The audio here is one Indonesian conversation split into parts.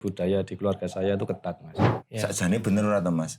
Budaya di keluarga saya itu ketat, Mas. Ya. Sakjane bener ora to, Mas?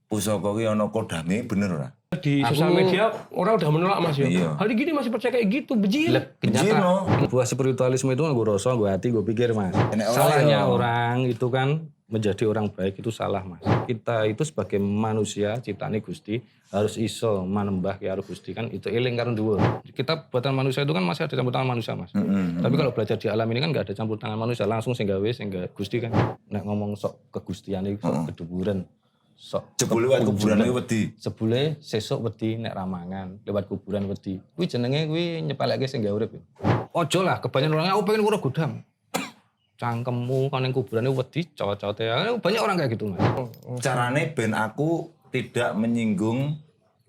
Pusaka ki ana kodame bener ora? Di sosial media orang udah menolak, Mas ya. Iya. Hari gini masih percaya kayak gitu, bejil. Kenyataan. Buah spiritualisme itu gue rasa, gue hati, gue pikir, Mas. Salahnya orang itu kan menjadi orang baik itu salah, Mas. Kita itu sebagai manusia ciptaane Gusti harus iso manembah karo Gusti kan itu eling karo dhuwur. Kita buatan manusia itu kan masih ada campur tangan manusia, Mas. Tapi kalau belajar di alam ini kan enggak ada campur tangan manusia, langsung sing gawe sing Gusti kan. Nek ngomong sok kegustiane sok keduburan. Sok jebule lewat kuburan iki wedi. Sebule sesuk wedi nek ramangan, lewat kuburan wedi. Kuwi jenenge kuwi nyepelekke sing gawe urip. Ojo lah kebanyakan orang aku pengen ngurus gudang. Cangkemmu kan yang kuburannya wedi cowok-cowok ya. Banyak orang kayak gitu, Mas. Carane ben aku tidak menyinggung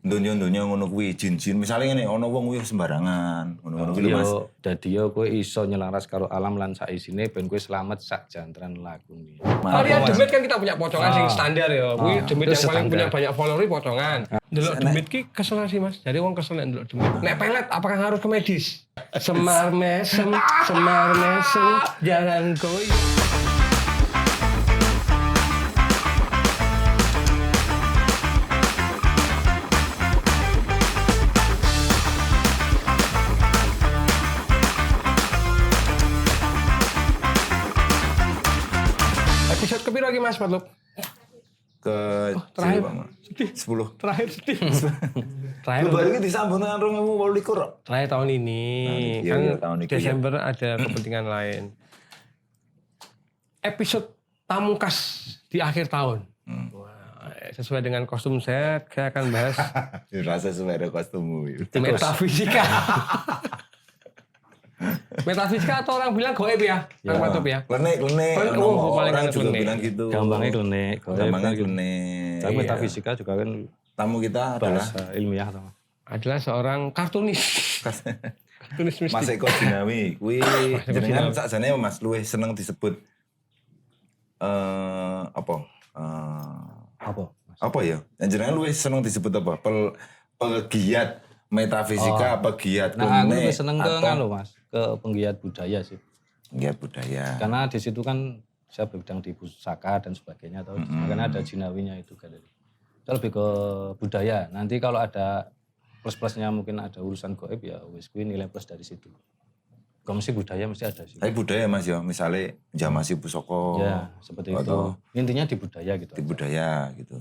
donya-donya ngono kuwi jin-jin. Misale ngene ana wong kuwi sembarangan, ngono-ngono kuwi Mas. Yo dadi yo kowe iso nyelaras karo alam lan sak isine ben kowe slamet sak jantran lakune. Karya Demit kan kita punya pocongan sing standar ya. Kuwi Demit yang paling punya banyak follower pocongan. Delok Demit ki kesel sih, Mas. Jadi wong kesel nek delok Demit. Nek pelet apakah harus ke medis? Semar mesem, jangan koi. Episode kepiro lagi, Mas Patluk? Terakhir 10. Terakhir sedih. Terakhir Baru iki disambung dengan 2028. terakhir tahun ini. Iya, Kan iya, tahun ini, Desember ada kepentingan lain. Episode Pamungkas di akhir tahun. Wah, sesuai dengan kostum saya akan bahas Rasa sesuai kostummu. metafisika. Metafisika atau orang bilang goib ya, Kang Patop ya. Klenik. Oh, paling Orang kan juga klenik. bilang gitu. Gampangnya klenik. Gampangnya klenik. Tapi metafisika juga kan Tamu kita adalah bahasa ilmiah sama. Adalah seorang kartunis. Kartunis mistik. Mas Eko Dinawi. Kuwi jenengan sakjane Mas luwih seneng disebut apa ya? Jenengan luwih seneng disebut apa? Pegiat metafisika, pegiat Nah, aku klenik, lebih seneng ke nganu, Mas, ke penggiat budaya sih. pegiat budaya. Karena di situ kan saya berbidang di pusaka dan sebagainya atau karena ada jinawinya itu kan. Saya lebih ke budaya. Nanti kalau ada plus-plusnya mungkin ada urusan goib ya wis kuwi nilai plus dari situ. Kalau mesti budaya mesti ada sih. Tapi budaya Mas ya, misalnya jamasi pusaka. Ya, seperti itu. Intinya di budaya gitu. Di budaya gitu.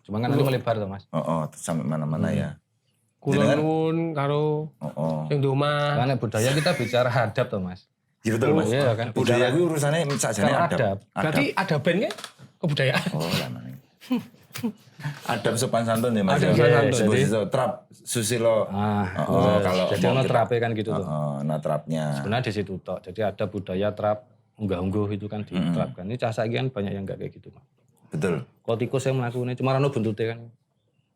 Cuma kan nanti melebar tuh, Mas. Sampai mana-mana ya. Kulon karo sing di omah. Karena budaya kita bicara hadap tuh, Mas. Iya betul Mas. Iya kan. Budaya itu urusannya sakjane adab. Berarti ada bandnya kebudayaan. Oh, lamane. Adab sopan santun ya Mas. Adab sopan santun. Jadi trap susilo. Kalau jadi ono trape kan gitu tuh. Nah trapnya. Sebenarnya di situ tok. Jadi ada budaya trap unggah-ungguh itu kan diterapkan. Ini cah saiki kan banyak yang enggak kayak gitu, Mas. Betul. Kalau tikus yang melakukannya cuma rano buntute kan.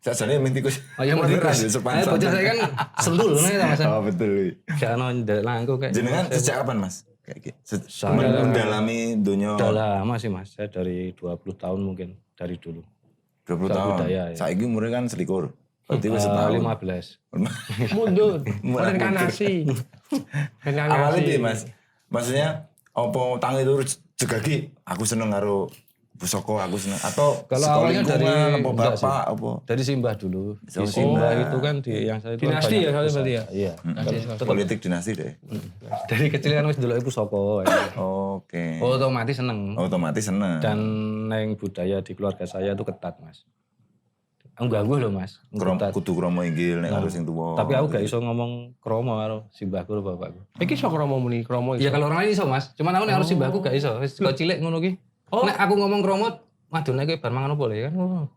Sakjane men tikus. Oh yang tikus. Sopan Ayo bocah santun. saya kan sentul nih Mas. Oh betul. Gak ono ndelok langku kayak. Jenengan sejak kapan Mas? Kayak gitu. Mendalami dunia Udah lama sih, Mas. Saya dari 20 tahun mungkin dari dulu. 20 tahun. budaya, ya. Saiki umure kan 21. Berarti wis setahun. 15. Mundur. Reinkarnasi. Awalnya piye Mas? Maksudnya apa tangi itu jegagi aku seneng karo pusaka aku seneng atau Kalau sekolah awalnya dari lingkungan, apa enggak sih. bapak apa Dari Simbah dulu. Di Oh, Simbah Simbah. itu kan di yang saya itu kan Dinasti banyak ya, soalnya pusaka. berarti ya? Iya. politik dinasti deh. Dari kecil kan wis ndelok pusaka. Ya. Oke. Otomatis seneng. Otomatis seneng. Dan neng budaya di keluarga saya itu ketat, Mas. Enggak loh, Mas. Ketat. Kudu kromo inggil nek karo sing tuwa. Tapi aku gak iso ngomong kromo karo simbahku karo bapakku. Iki sok kromo muni, kromo Ya iso. kalau orang lain iso, Mas. Cuman aku nek karo simbahku gak iso. Wis kok cilik ngono ki. Nek aku ngomong kromo, madone kowe bar mangan opo ya kan.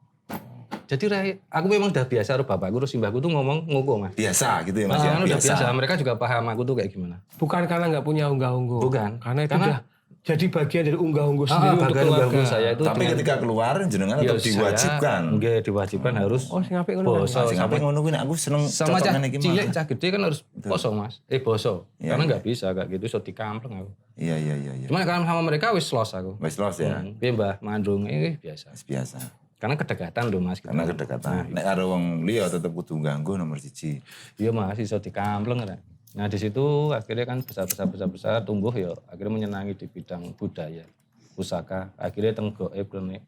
Jadi aku memang udah biasa karo bapakku terus simbahku tuh ngomong ngoko, Mas. biasa gitu ya Mas ya. Udah biasa. Mereka juga paham aku tuh kayak gimana. Bukan karena nggak punya unggah-ungguh. Bukan. Karena itu udah jadi bagian dari unggah-ungguh sendiri untuk bagian keluarga. unggah-ungguh saya itu Tapi ketika keluar jenengan ya, tetap diwajibkan. Enggak, diwajibkan harus Oh, sing apik ngono. poso. Sing apik ngono kuwi nek aku seneng Sama cah cocokan iki cilik, mah. cah gede kan harus poso, Mas. Poso. Karena nggak bisa kayak gitu, so dikampleng aku. Iya. Cuman kalau sama mereka wis los aku. Wis los ya. Piye Mbah, mandung ini biasa. Biasa. Karena kedekatan lho, Mas. Karena kedekatan. Nek karo wong liya tetep kudu ganggu nomor 1. Iya, Mas, iso dikampleng kan. Nah, di situ akhirnya kan besar tumbuh ya akhirnya menyenangi di bidang budaya. pusaka. Akhirnya teng goib klenik.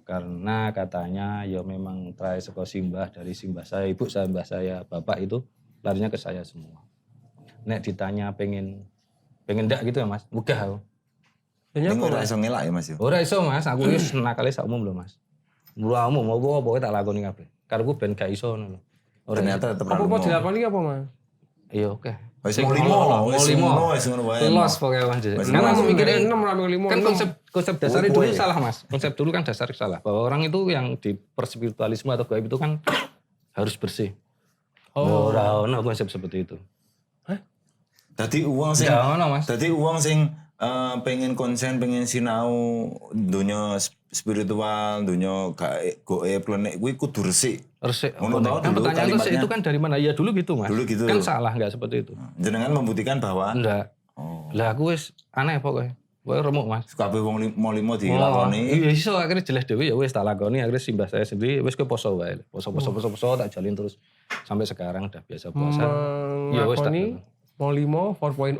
Karena katanya ya memang try saka simbah dari simbah saya, ibu saya, mbah saya, bapak itu larinya ke saya semua. Nek ditanya pengen ndak gitu ya Mas, wegah aku. Ini ora iso ngelak ya Mas yo. Ora iso Mas, aku wis nakale sak umum lho Mas. Mula umum apa tak lakoni kabeh. Karepku ben gak iso ngono lho. Ternyata tetep Apa dilakoni apa, Mas? Iya oke. Wis mau limo, wis ngono wae. Los pokoknya Mas. Karena aku mikirin kan konsep dasarnya dulu salah Mas. Konsep dulu kan dasar salah. Bahwa orang itu yang di perspiritualisme atau gaib itu kan harus bersih. Ora ono konsep seperti itu. Dadi uang sing Ya ono Mas. dadi uang sing pengen konsen, pengen sinau dunia spiritual, dunia goib klenik kuwi kudu resik. Resik. Ngono tau Kan dulu pertanyaan kalimatnya. itu kan dari mana? Ya dulu gitu Mas. Dulu gitu. Kan salah enggak seperti itu. Jenengan membuktikan bahwa Enggak. Lah aku wis aneh pokoknya. Kowe remuk Mas. kabeh wong limo dilakoni. Iya iso akhirnya jelas dhewe ya wis tak lakoni akhirnya simbah saya sendiri wis ke poso wae. Poso tak jalin terus sampai sekarang udah biasa puasa. Ya wis tak. Melakoni Molimo 4.0.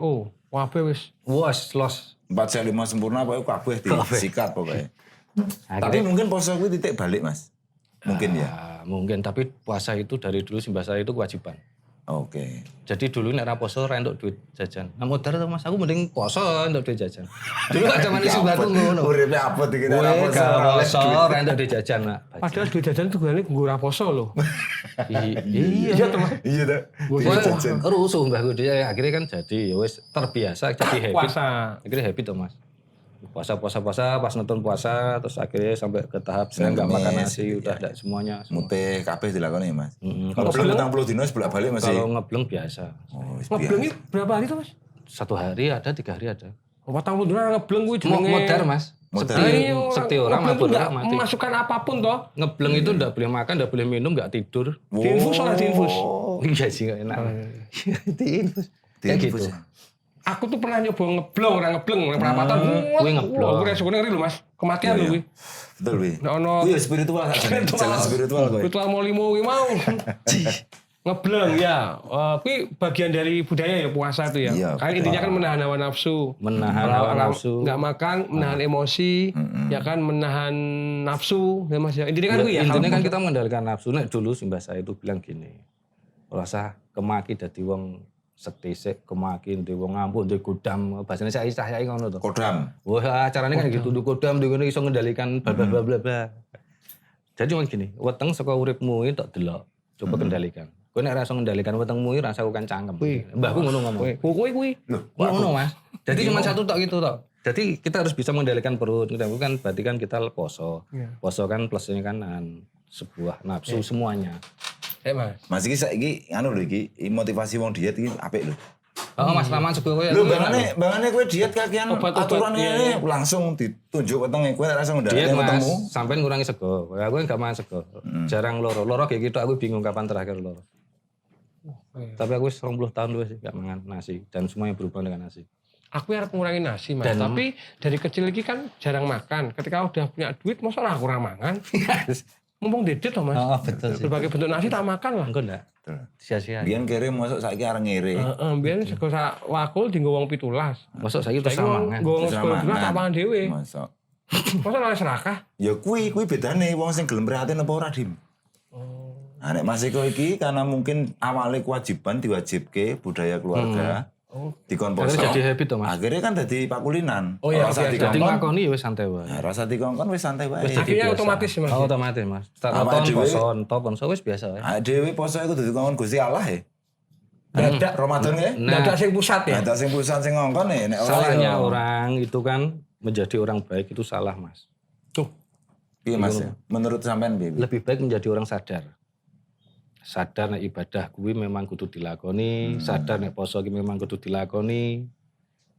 Kabeh wis. Wes los. 4 5 sempurna pokoke kabeh disikat pokoke. Tapi Akhirnya mungkin poso kuwi titik balik Mas. Mungkin ya. mungkin tapi puasa itu dari dulu simbah saya itu kewajiban. Oke. Jadi dulu nek ra poso ra entuk duit jajan. Nah modar to Mas, aku mending poso entuk duit jajan. Dulu kan zaman simbahku ngono. Uripe apa iki Kowe ora poso gak ora oleh poso duit. ra entuk duit jajan, Nak. Padahal duit jajan tuh gue nggo ora poso lho. Iya teman. Iya ta. Rusuh mbahku dia akhirnya kan jadi ya wis terbiasa jadi habit. Puasa. Akhirnya habit tuh Mas. Puasa pas nonton puasa terus akhirnya sampai ke tahap saya enggak makan nasi udah enggak semuanya. Mutih kabeh dilakoni Mas. Kalau Kalau 40 dino bolak-balik masih. kalau ngebleng biasa. Oh, wis Ngebleng iki berapa hari tuh, Mas? 1 hari ada, 3 hari ada. Patang puluh dina ngebleng kuwi jenenge. Modar Mas. Modar. Sekti orang mabur orang mati. Memasukkan apapun toh. Ngebleng itu enggak boleh makan, enggak boleh minum, enggak tidur. Diinfus ora diinfus. Iya sih enggak enak. Diinfus. Kayak gitu. Aku tuh pernah nyoba ngeblong, orang ngebleng, perapatan. Kuwi ngeblong. Aku resikonya ngeri lho Mas. Kematian lho kuwi. Betul wi. Nek ono Kuwi spiritual saja. Jalan spiritual kowe. ritual molimo kuwi mau. Ngebleng ya. Kuwi bagian dari budaya ya puasa itu ya. Iya, Kan intinya kan menahan hawa nafsu. Menahan hawa nafsu. Enggak makan, menahan emosi, ya kan menahan nafsu, ya Mas ya. Intinya kan kuwi ya. Intinya kan kita mengendalikan nafsu. Nek dulu simbah saya itu bilang gini. Rasa kemaki dadi wong sekti sik kemaki ndek wong ngampuk ndek godam bahasane saya ngono to. Kodam. Wah, caranya kan gitu, ndek godam ndek ngene iso ngendalikan bla bla bla bla. Jadi wong gini, weteng saka uripmu iki tok delok, coba kendalikan. Kowe nek ra iso ngendalikan wetengmu iki ra usah kan cangkem. Mbahku ngono ngomong. Kuwi. Ngono Mas. Jadi cuma satu tok gitu tok. Jadi kita harus bisa mengendalikan perut. Kita kan berarti kan kita poso. Poso kan plusnya kan sebuah nafsu semuanya. Mas. Mas iki saiki anu lho iki motivasi wong diet iki apik lho. Oh Mas Laman sego kowe. Lho bangane kowe diet kakean Obat-obat, aturan iya. ini langsung ditunjuk wetenge kowe nek rasa Diet ngendhaleni Mas, wetengmu. sampean ngurangi sego. Aku enggak makan sego. Jarang loro. Loro kayak gitu aku bingung kapan terakhir loro. Tapi aku wis 20 tahun lu sih enggak makan nasi dan semuanya berhubungan dengan nasi. Aku harus mengurangi nasi Mas, tapi dari kecil lagi kan jarang makan. Ketika udah punya duit, masa ora kurang mangan? Mumpung dedet loh Mas. Oh, betul sih. Berbagai bentuk nasi tak makan lah. Enggak enggak. Sia-sia. Biyen kere mosok saiki areng ngere. Biyen sego sak wakul dienggo wong 17. Masuk saya terus mangan. Nggo wong 17 tak mangan dhewe. Mosok. Masa ora serakah? Ya kuwi bedane wong sing gelem prihatin apa ora Dim. Nah, nek Mas Eko iki karena mungkin awalnya kewajiban diwajibke budaya keluarga. Dikon poso. Akhirnya jadi habit to Mas. Akhirnya kan dadi pakulinan. Oh iya, Rasa biasa. Jadi dikongkon. ngakoni wis santai wae. Nah, rasa dikongkon wis santai wae. Akhirnya otomatis Mas. Oh, otomatis Mas. Awake Ton dhewe- poso wis biasa wae. Ah dhewe poso iku dudu dikongkon Gusti Allah ya. Dadak Ramadan ya. Dadak sing pusat ya. Dadak sing pusat sing ngongkon ya nek ora Salahnya ya. orang itu kan menjadi orang baik itu salah Mas. Tuh. Piye Mas? Menurut sampean piye? Lebih baik menjadi orang sadar. Sadar nek ibadah kuwi memang kudu dilakoni, sadar nek poso kuwi memang kudu dilakoni.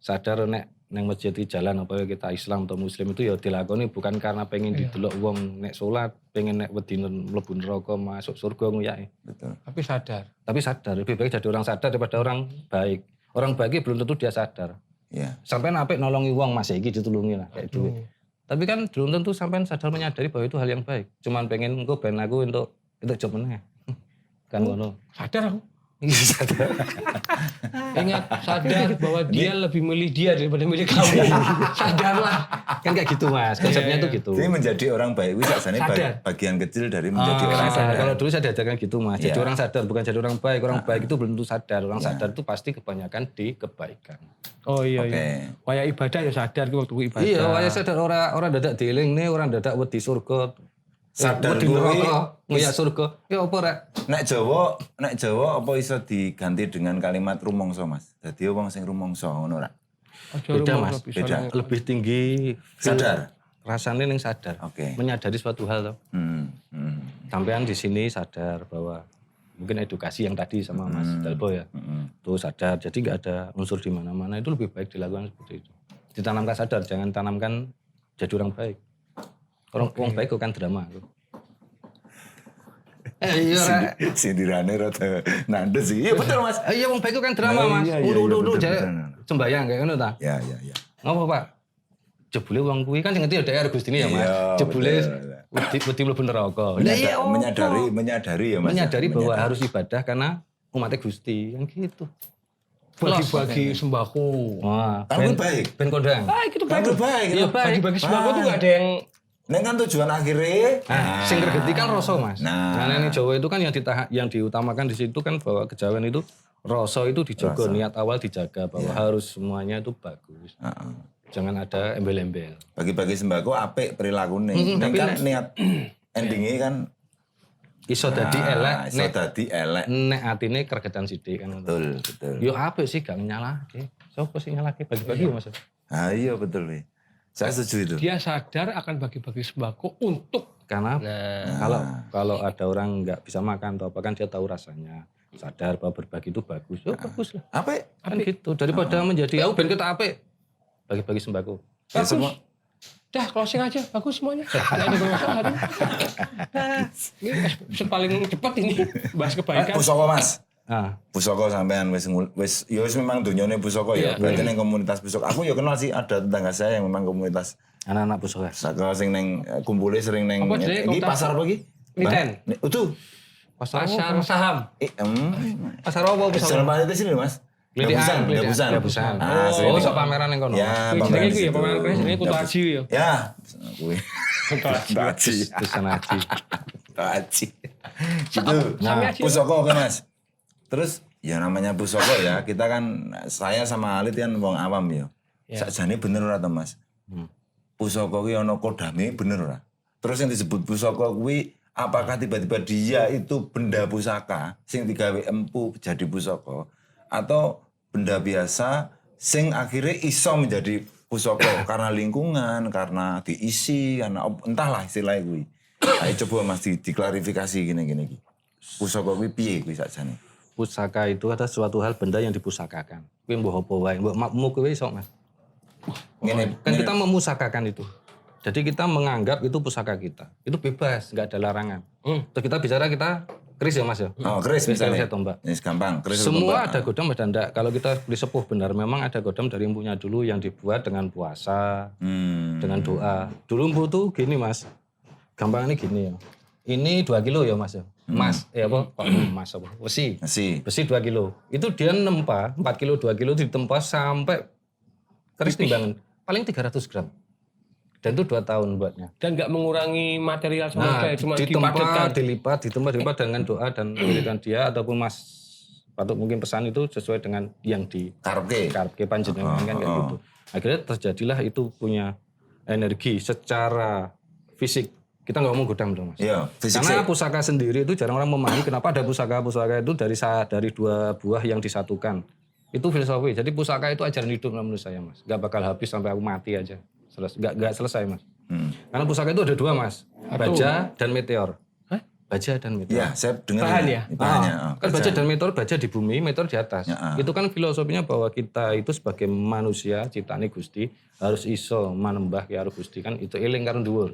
Sadar nek nang masjid di jalan apa kita Islam atau Muslim itu ya dilakoni bukan karena pengen didelok wong nek salat, pengen nek wedi mlebu neraka masuk surga nguyake. Betul. Tapi sadar. Tapi sadar lebih baik jadi orang sadar daripada orang baik. Orang baik belum tentu dia sadar. Iya. Sampai apik nolongi wong Mas iki ditulungi lah kayak duit. Tapi kan belum tentu sampai sadar menyadari bahwa itu hal yang baik. Cuman pengen engko ben aku untuk job meneh. Kan ngono. Sadar aku. Ingat, sadar bahwa dia lebih milih dia daripada milih kamu. Sadarlah. Kan kayak gitu Mas, konsepnya tuh gitu. Jadi menjadi orang baik itu sakjane Sadar. bagian kecil dari menjadi orang Sadar. sadar. Kalau dulu saya diajarkan gitu Mas, jadi Iya. orang sadar bukan jadi orang baik. Orang baik itu belum tentu sadar. Orang sadar itu pasti kebanyakan di kebaikan. Oh iya, Oke. iya. Kayak ibadah ya sadar waktu ibadah. Iya, waya sadar orang dadak dieling nih, orang dadak wedi surga. Sadar wedi kuwi neraka, ngoyak surga. Ya apa rek? nek Jawa apa iso diganti dengan kalimat rumangsa Mas. Dadi wong sing rumangsa ngono ra. Aja Beda rumah Mas, bisa beda. nang- lebih tinggi Sadar. rasanya yang sadar. Oke. Menyadari suatu hal toh. Sampean di sini sadar bahwa mungkin edukasi yang tadi sama Mas Dalbo ya. Tuh sadar. Jadi nggak ada unsur di mana-mana, itu lebih baik dilakukan seperti itu. Ditanamkan sadar, jangan tanamkan jadi orang baik. Orang baik kan drama. Iya, Rek. Sindirane rada nandes sih. Iya betul Mas. Iya, orang baik kan drama, Oh, Mas. iya, iya, Udah, betul, jadi betul. sembayang kayak ngono ta. Ya. Ngapa, Pak? Jebule wong kuwi kan sing ngerti ya daerah Gustine ya, Mas. Iya, Jebule betul. wedi mlebu neraka. Lah iya, Menyadari ya Mas. menyadari bahwa harus ibadah karena umatnya Gusti, yang gitu. bagi-bagi sembako. Wah, Kan baik. Ben kondang. Baik itu Kan baik. baik. Iya, baik. Bagi-bagi sembako tuh nggak ada yang Nek kan tujuan akhirnya. Nah, sing regeti kan rasa, Mas. Nah. Karena ini Jawa itu kan yang diutamakan di situ kan bahwa kejawen itu rasa itu dijaga, niat awal dijaga bahwa harus semuanya itu bagus. Jangan ada embel-embel. Bagi-bagi sembako apik perilakune. Nek tapi kan niat endingnya kan Iso dadi elek, iso nek dadi elek. nek atine kregetan sithik kan. Betul. Yo apik sih gak nyalahke. Sopo sing nyalahke bagi-bagi Mas. Ah iya betul nih. Saya setuju itu. dia sadar akan bagi-bagi sembako untuk Karena nah kalau ada orang nggak bisa makan atau apa kan dia tahu rasanya. Sadar bahwa berbagi itu bagus. Ya bagus lah. Apik. Kan gitu. Daripada menjadi aku ben kita apik. Bagi-bagi sembako. Ya, bagus. semua. Dah closing aja, bagus semuanya. Nggak ada masalah. Ini episode paling cepat ini bahas kebaikan. Pusaka Mas. Ah, Pusaka sampean wis memang dunyane pusaka ya. Berarti ning komunitas pusaka. Aku ya kenal sih ada tetangga saya yang memang komunitas anak-anak pusaka. saka sing ning kumpulnya sering ning Apa jenenge iki komunitas? pasar apa iki? Miten. Itu. Pasar saham. Pasar apa pusaka? Jalan Panitia sini Mas. Glitian, Gabusan. Gabusan. Ah, sering Oh, ning- iso pameran yang kono. Ya, Jenenge di iku ya situ. pemain kres ini Kutu Aji ya. Ya, kuwi. Kutu Aji. Aji. Pesan aji. Aji. Gitu. Sami Nah, aji. pusaka oke Mas. Terus ya namanya pusaka ya, kita kan saya sama Alit kan wong awam ya. Sakjane bener ora to Mas? Pusaka kuwi ana kodame bener ora? Terus yang disebut pusaka kuwi apakah tiba-tiba dia itu benda pusaka sing digawe empu jadi pusaka atau benda biasa sing akhirnya iso menjadi pusaka karena lingkungan, karena diisi, karena entahlah istilahnya kuwi. Ayo coba Mas diklarifikasi gini. Pusaka kuwi piye kuwi sakjane? Pusaka itu ada suatu hal benda yang dipusakakan. Kuwi mbok apa wae, mbok makmu kuwi iso, Mas. Ngene, Kan kita memusakakan itu. Jadi kita menganggap itu pusaka kita. Itu bebas, nggak ada larangan. Terus kita bicara kita keris ya Mas ya. oh, keris Keris misalnya. saya tombak. Ini gampang, keris Semua tombak. ada godam ada ndak. Kalau kita beli sepuh benar, memang ada godam dari empunya dulu yang dibuat dengan puasa, dengan doa. Dulu empu tuh gini Mas, gampangnya gini ya. Ini 2 kilo ya Mas ya. Mas, apa? Kok Mas apa? Besi. Masih. Besi 2 kilo. Itu dia nempa, 4 kilo, 2 kilo ditempa sampai keris timbangan. Paling 300 gram. Dan itu 2 tahun buatnya. Dan nggak mengurangi material sama Nah, sekali, cuma dipadatkan. ditempa dengan doa dan wiridan dia ataupun Mas patut mungkin pesan itu sesuai dengan yang di karepke panjenengan kan kayak gitu. Akhirnya terjadilah itu punya energi secara fisik. Kita nggak ngomong godam dong Mas. Iya, fisik Karena sih. pusaka sendiri itu jarang orang memahami kenapa ada pusaka-pusaka itu dari 2 buah yang disatukan. Itu filosofi. Jadi pusaka itu ajaran hidup menurut saya Mas. Gak bakal habis sampai aku mati aja. Gak selesai Mas. Karena pusaka itu ada 2 Mas. Baja dan meteor. Hah? Baja dan meteor. Ya, saya dengar. Bahan ya? Bahannya. Kan baja dan meteor, baja di bumi, meteor di atas. Itu kan filosofinya bahwa kita itu sebagai manusia ciptaane Gusti harus iso manembah karo Gusti kan itu eling karo dhuwur.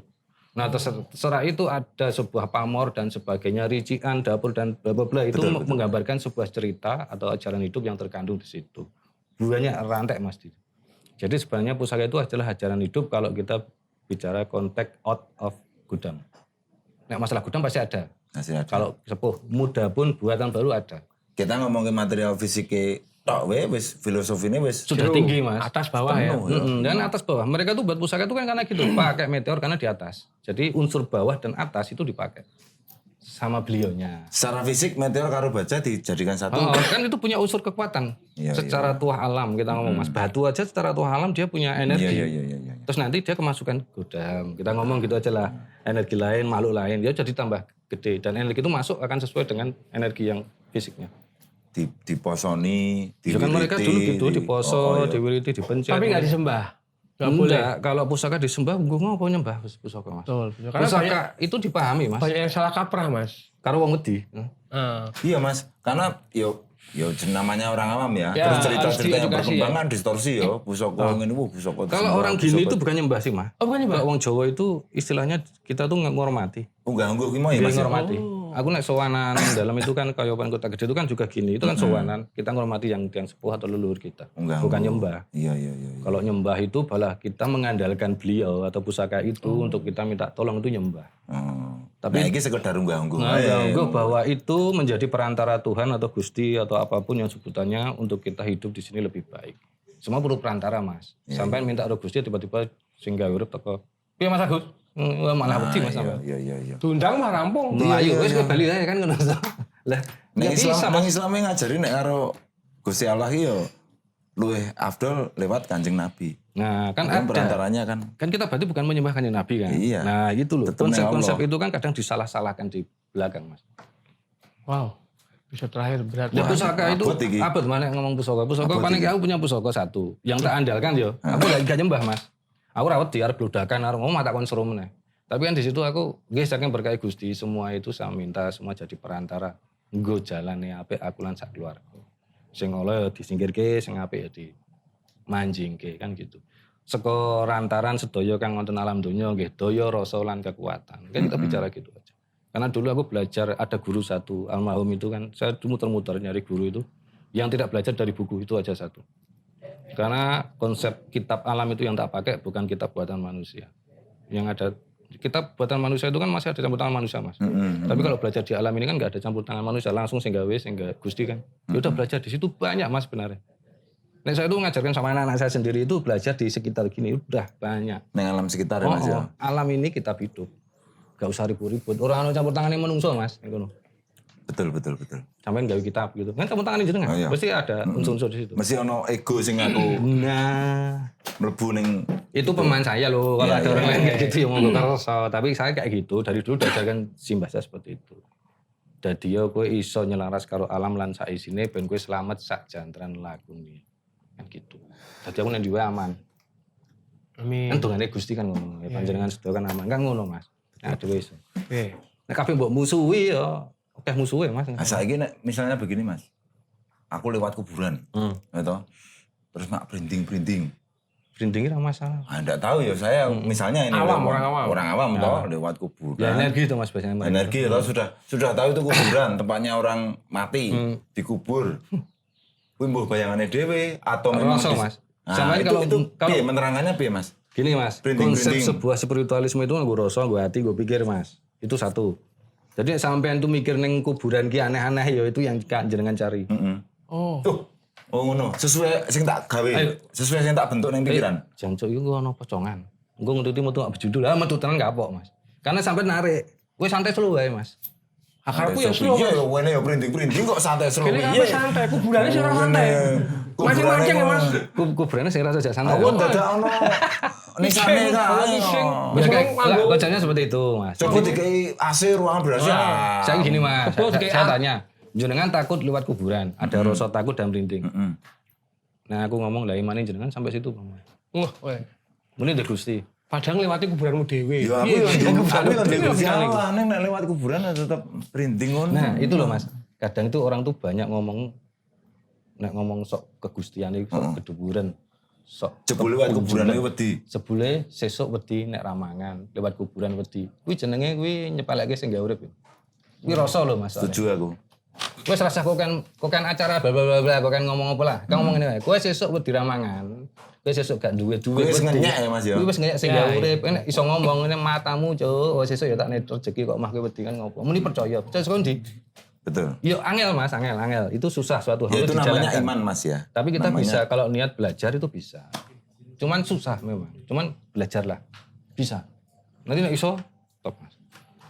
Nah terserah itu ada sebuah pamor dan sebagainya, ricikan, dapur dan bla bla bla itu menggambarkan sebuah cerita atau ajaran hidup yang terkandung di situ. Banyak rantai Mas. Jadi sebenarnya pusaka itu adalah ajaran hidup kalau kita bicara konteks out of gudang. Nah masalah gudang pasti ada. Masih ada. Kalau sepuh muda pun buatan baru ada. kita ngomongin material fisik tok wis filosofine wis Sudah tinggi Mas. Atas bawah ya. Dan atas bawah. Mereka tuh buat pusaka itu kan karena gitu, pakai meteor karena di atas. Jadi unsur bawah dan atas itu dipakai sama beliaunya. Secara fisik meteor karo baja dijadikan satu. Oh, kan itu punya unsur kekuatan. Iya, Secara tuah alam kita ngomong Mas. Batu aja secara tuah alam dia punya energi. Iya. Terus nanti dia kemasukan godam. Kita ngomong gitu aja lah. Energi lain, makhluk lain, dia jadi tambah gede. Dan energi itu masuk akan sesuai dengan energi yang fisiknya. Diposoni, Ya kan mereka dulu gitu, diposo, diwiriti, dipencet. Tapi nggak disembah. Enggak, kalau pusaka disembah, gue mau nyembah pusaka Mas. Betul. Karena Pusaka itu dipahami Mas. banyak yang salah kaprah Mas. Karo wong wedi. Iya Mas, karena yo namanya orang awam ya. Ya, Terus cerita-cerita yang harus berkembang kan distorsi yo. Pusaka ngene pusaka. Kalau orang gini itu bukan nyembah sih Mas. Oh bukan nyembah? Kalau wong Jawa itu istilahnya kita tuh ngormati. Ganggu ki mau ya Mas. Ngormati. Aku naik sowanan dalam itu kan kayopan kota gede itu kan juga gini. Itu kan sowanan. Kita ngormati yang sepuh atau leluhur kita. Bukan nyembah. Iya. Kalau nyembah itu malah kita mengandalkan beliau atau pusaka itu untuk kita minta tolong itu nyembah. Tapi ini sekedar ganggu. Ganggu bahwa itu menjadi perantara Tuhan atau Gusti atau apapun yang sebutannya untuk kita hidup di sini lebih baik. Semua perlu perantara Mas. Sampai minta roh Gusti tiba-tiba sehingga urip teko. Piye Mas Agus? Malah wedi Mas sampe. Iya. Diundang mah rampung. Ayo wis ke Bali ae kan ngono. Lah, Nek Islam ngajari nek karo Gusti Allah ki yo luwih afdol lewat Kanjeng Nabi. Nah, kan Bukan ada. perantaranya kan. Kan kita berarti bukan menyembah Kanjeng Nabi kan? Iya. Nah, gitu loh. Tetep Konsep-konsep Allah. itu kan kadang disalah-salahkan di belakang, Mas. Wow. Bisa terakhir berat. Ya, pusaka itu abot iki. abot mana ngomong pusaka. Pusaka paling aku punya pusaka satu. Yang tak andalkan yo. Aku lagi gak nyembah, Mas. Aku rawat di arep blodakan arep ngomong tak kon seru meneh. Tapi kan di situ aku nggih saking berkah Gusti, semua itu saya minta semua jadi perantara. Nggo jalane apik aku lan sak keluarga. Sing oleh disingkirke, sing apik ya di manjingke kan gitu. Seko rantaran sedaya kang wonten alam donya nggih daya rasa lan kekuatan. Kan kita bicara gitu aja. Karena dulu aku belajar ada guru satu almarhum itu kan saya muter-muter nyari guru itu yang tidak belajar dari buku itu aja satu. Karena konsep kitab alam itu yang tak pakai bukan kitab buatan manusia. Yang ada kitab buatan manusia itu kan masih ada campur tangan manusia Mas. Tapi kalau belajar di alam ini kan nggak ada campur tangan manusia langsung sehingga Gusti kan. Ya udah belajar di situ banyak Mas sebenarnya. Nah saya itu ngajarkan sama anak-anak saya sendiri itu belajar di sekitar gini udah banyak. Neng alam sekitar ya Mas ya. Alam ini kitab hidup. Gak usah ribut-ribut. Orang anu campur tangannya menungso Mas. Betul. Sampai gawe kitab gitu. Kan campur tangan jenengan. Oh, iya. Pasti ada unsur-unsur di situ. Mesti ono ego sing aku Nah, mlebu ning itu pemain saya loh. Kalau Iya, ada orang iya, lain kayak gitu yang mau kerso. Tapi saya kayak gitu. Dari dulu diajarkan simbah saya seperti itu. Dadi yo kowe iso nyelaras karo alam lan sak isine ben kowe selamat sak jantran lakune. Kan gitu. Dadi aku nang dhewe aman. Amin. Kan dongane Gusti kan ngono. Ya panjenengan sedaya kan aman. Kan ngono Mas. Nah, dhewe iso. Oke. Nek kabeh mbok musuhi ya akeh musuhe Mas. Nah, saiki nek misalnya begini Mas. Aku lewat kuburan. Gitu. Terus mak brinding-brinding. Brinding ora masalah. Enggak tahu ya saya misalnya ini Awam, lewat- orang awam. toh lewat kuburan. Ya energi itu Mas biasanya. Energi toh sudah tahu itu kuburan, tempatnya orang mati, dikubur. Kuwi mbuh bayangane dhewe atau memang Rasa, Mas. Nah, Sampai kalau piye menerangannya piye Mas? gini Mas, konsep sebuah spiritualisme itu gue rasa, gue hati, gue pikir Mas. Itu satu. Jadi sampean tuh mikir neng kuburan ki aneh-aneh ya itu yang jenengan cari. Oh. Oh ngono, sesuai sing tak gawe, sesuai sing tak bentuk ning pikiran. Jancuk iku ono pocongan. Engko ngetuti metu gak berjudul. Ah metu tenan gak apa, Mas. Karena sampai narik. Kowe santai slow wae, Mas. Akarku ya slow. Iya, wene ya printing-printing kok santai slow. Ini apa santai? Kuburannya sih orang santai. Mancing-mancing ya Mas. Kuburannya sing rasa jak santai. Aku dadak ono nisane kan. Ya kayak kocaknya seperti itu, Mas. Coba dikai AC ruangan berarti. Saya gini, Mas. Betul, Saya tanya. Jenengan takut lewat kuburan, ada rasa takut dan merinding. Nah, aku ngomong lah imane jenengan sampai situ, Bang. Wah, weh. Muni ndek Gusti. Padahal lewati kuburanmu dewe. Ya aku lah nek lewat kuburan tetap printing ngono. Nah, itu loh, Mas. Kadang itu orang tuh banyak ngomong nek ngomong sok kegustian iki sok keduburan. Sok jebul lewat kuburan iki wedi. Sebule sesuk wedi nek ramangan, lewat kuburan wedi. Kuwi jenenge kuwi nyepeleke sing gak urip. Kuwi rasa lho, Mas. Setuju aku. Wes rasa kok kan acara bla bla bla kok kan ngomong apa lah. Kang ngomong ngene wae. Kowe sesuk wedi ramangan. Kowe sesuk gak duwe-duwe. Wis ngenyek ya Mas ya. Kuwi wis ngenyek sing gak urip. Nek iso ngomong ngene matamu, Cuk. Oh sesuk ya tak nek rezeki kok mah kowe wedi kan ngopo. Muni percaya. Percaya saka ndi? Betul. Yo angel Mas, angel. Itu susah suatu hal Ya, itu namanya dijalankan. iman Mas ya. Tapi kita Namanya- bisa kalau niat belajar itu bisa. Cuman susah memang. Cuman belajarlah. Bisa. Nanti nek iso top Mas.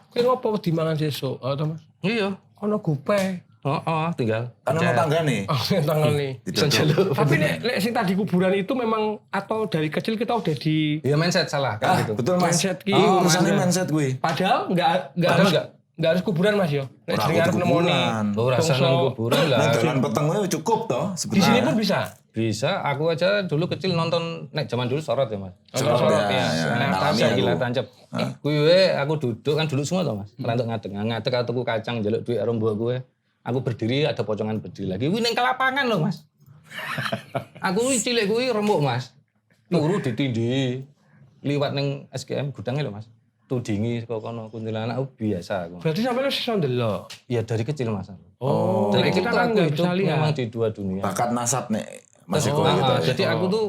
Kowe ngopo wedi mangan sesuk? To Mas. Iya. Ono gope. Tinggal. Kan ono tangga nih. Oh, tangan nih. Bisa jaluk. Tapi nek sing tadi kuburan itu memang atau dari kecil kita udah di Iya mindset salah kan gitu. Betul Mas. Mindset ki. Urusannya mindset gue. Padahal enggak harus kuburan Mas yo. Nek Ora jenenge arep kudu nemoni. kuburan. Oh, rasa nang kuburan lah. Nah, jalan peteng gue cukup toh Di sebetulnya. sini pun bisa. Bisa, aku aja dulu kecil nonton nek zaman dulu sorot ya Mas. Sorot, ya. Nah, Ngalami tancap aku. gila tancap. Kuwi aku duduk kan dulu semua toh Mas. Rantuk ngadeg tuku kacang njaluk duit karo mbok gue. Aku berdiri ada pocongan berdiri lagi. Kuwi ning kelapangan loh Mas. Aku kuwi cilik kuwi remuk Mas. Turu ditindih. Liwat ning SGM gudangnya loh Mas. Tudingi saka kono kuntilanak aku biasa aku. Berarti sampai lu iso ndelok. Ya dari kecil Mas. Oh, Dari kita kecil tuh kan aku nggak hidup bisa lihat. memang di dua dunia. Bakat nasab nih Mas Eko Nah, gitu. jadi aku tuh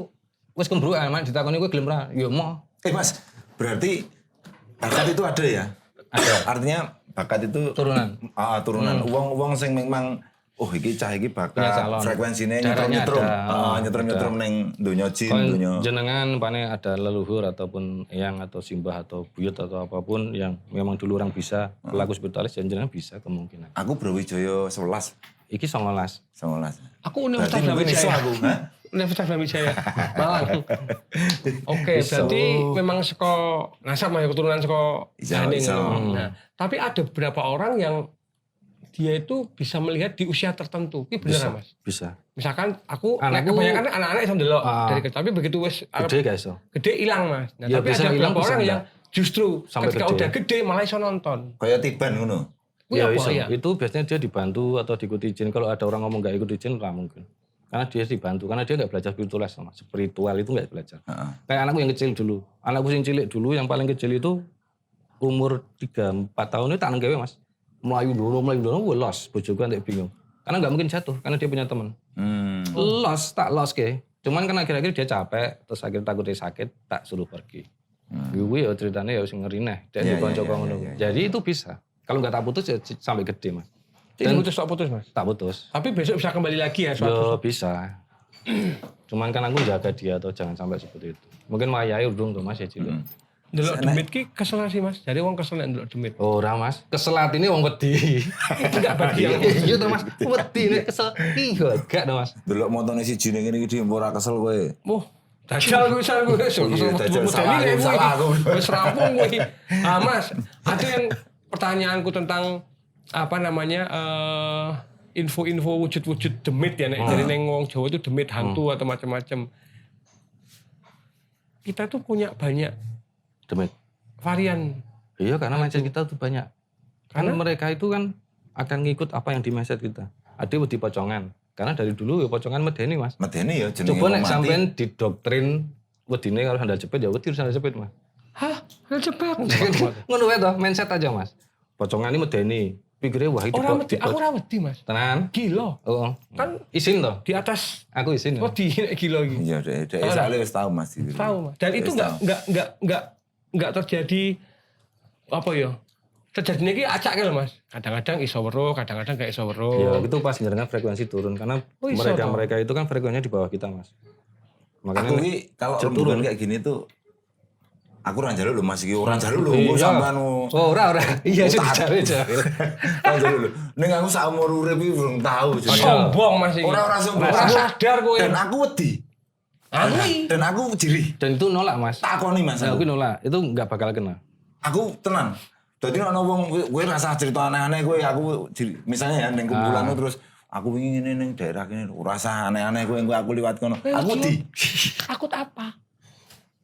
wis kembruan Mas ditakoni kowe gelem ra? Ya mau. Mas, berarti bakat itu ada ya? Ada. Artinya bakat itu Turunan. Turunan. Uang sing memang iki cah iki Punya bakat calon. frekuensine Darahnya nyetrum-nyetrum. ada. Nyetrum-nyetrum ning donya jin, Kon donya. jenengan pane ada leluhur ataupun eyang atau simbah atau buyut atau apapun yang memang dulu orang bisa pelaku spiritualis dan jenengan bisa kemungkinan. Aku Brawijaya 11. Iki 19. 19. Aku Universitas Berarti mungkin iso Brawijaya. aku, hah? Universitas Brawijaya. Malang. Oke, berarti memang saka nasab ya keturunan saka Iso, Janing. iso. Nah, tapi ada beberapa orang yang dia itu bisa melihat di usia tertentu. Ini bener Mas. Bisa. Misalkan aku Anakku- kebanyakan anak-anak iso ndelok Ah. dari kecil, tapi begitu wis Gede guys so. gede hilang Mas. Nah, Ya, tapi bisa ada hilang, beberapa bisa orang enggak. yang justru Sampai ketika gede. udah gede malah iso nonton. Kayak Tiban ngono. Kuwi Ya, apa iso. ya? Itu biasanya dia dibantu atau diikuti jin. Kalau ada orang ngomong nggak ikut jin, lah mungkin. Karena dia dibantu, karena dia nggak belajar spiritual sama. Spiritual itu nggak belajar. Kayak anakku yang kecil dulu. Anakku yang cilik dulu, yang paling kecil itu umur 3-4 tahun itu tak nenggawe Mas. Melayu dulu, gue los. Bojoku nanti bingung. Karena nggak mungkin jatuh, karena dia punya teman. Tak los ke. Cuman kan akhir-akhir dia capek, terus akhirnya takut dia sakit, tak suruh pergi. Gue ya ceritanya ya ngeri nih. Dan Iya, konco iya. Jadi itu bisa. Kalau nggak tak putus ya sampai gede Mas. Ini putus tak putus Mas. Tak putus. Tapi besok bisa kembali lagi ya Yo suatu. bisa. Cuman kan aku jaga dia atau jangan sampai seperti itu. Mungkin wayai urung tuh Mas ya cilik. Ndelok demit ki kesel sih Mas. Jadi wong kesel nek ndelok demit. Ora Mas, keselat ini wong wedi. Itu enggak bagian. Iya tuh Mas, wedi nek kesel. Iya gak tuh Mas. Delok montone siji ning ngene iki ora kesel kowe. Dajal gue kesel gue kesel. Iya, dajal salah aku. Wis rampung gue. Ah Mas, ada yang pertanyaanku tentang apa namanya info-info wujud-wujud demit ya nek dari neng wong Jawa itu demit hantu atau macam-macam. Kita tuh punya banyak Demit. varian. Iya karena mindset kita tuh banyak. Karena mereka itu kan akan ngikut apa yang di mindset kita. Ada wedi pocongan. Karena dari dulu ya pocongan medeni Mas. Medeni ya jenenge Coba nek mati. sampean didoktrin wedine kalau sandal jepit ya wedi sandal jepit Mas. Hah? Hal cepet. Ngono wae toh mindset aja Mas. Pocongan ini medeni. Pikirnya wah itu Orang wedi, aku ora wedi Mas. tenan. Gila. Oh. Kan Isin toh. di atas Aku isin. Ya. wedi nek gila iki. Iya, dek soalnya wis tahu Mas gitu. Tahu Mas. Dan itu enggak terjadi apa ya? Terjadinya iki acak lho Mas. Kadang-kadang iso weruh, kadang-kadang gak iso Ya weruh. itu pas jenengan frekuensi turun karena Oh, iso mereka itu kan frekuensinya di bawah kita Mas. Makanya Aku ki kalau rembukan kayak gini tuh aku ora njaluk lho Mas iki, ora njaluk lho Iya. engko sampean. Oh, ora. Iya sih jare-jare. Ora njaluk lho. Ning aku sak umur urip iki belum tahu. Sombong Mas iki. Ora sombong. Ora sadar kowe. Dan aku wedi. Aku iki. Dan aku jirih. Dan itu nolak Mas. Takoni Mas. Nah, aku nolak. Itu nggak bakal kena. Aku tenan. Dadi ana wong kowe rasa cerita aneh-aneh kowe aku misalnya ya ning kumpulan terus aku wingi ngene ning daerah kene ora usah aneh-aneh kowe aku liwat kono. Aku wedi. Takut apa?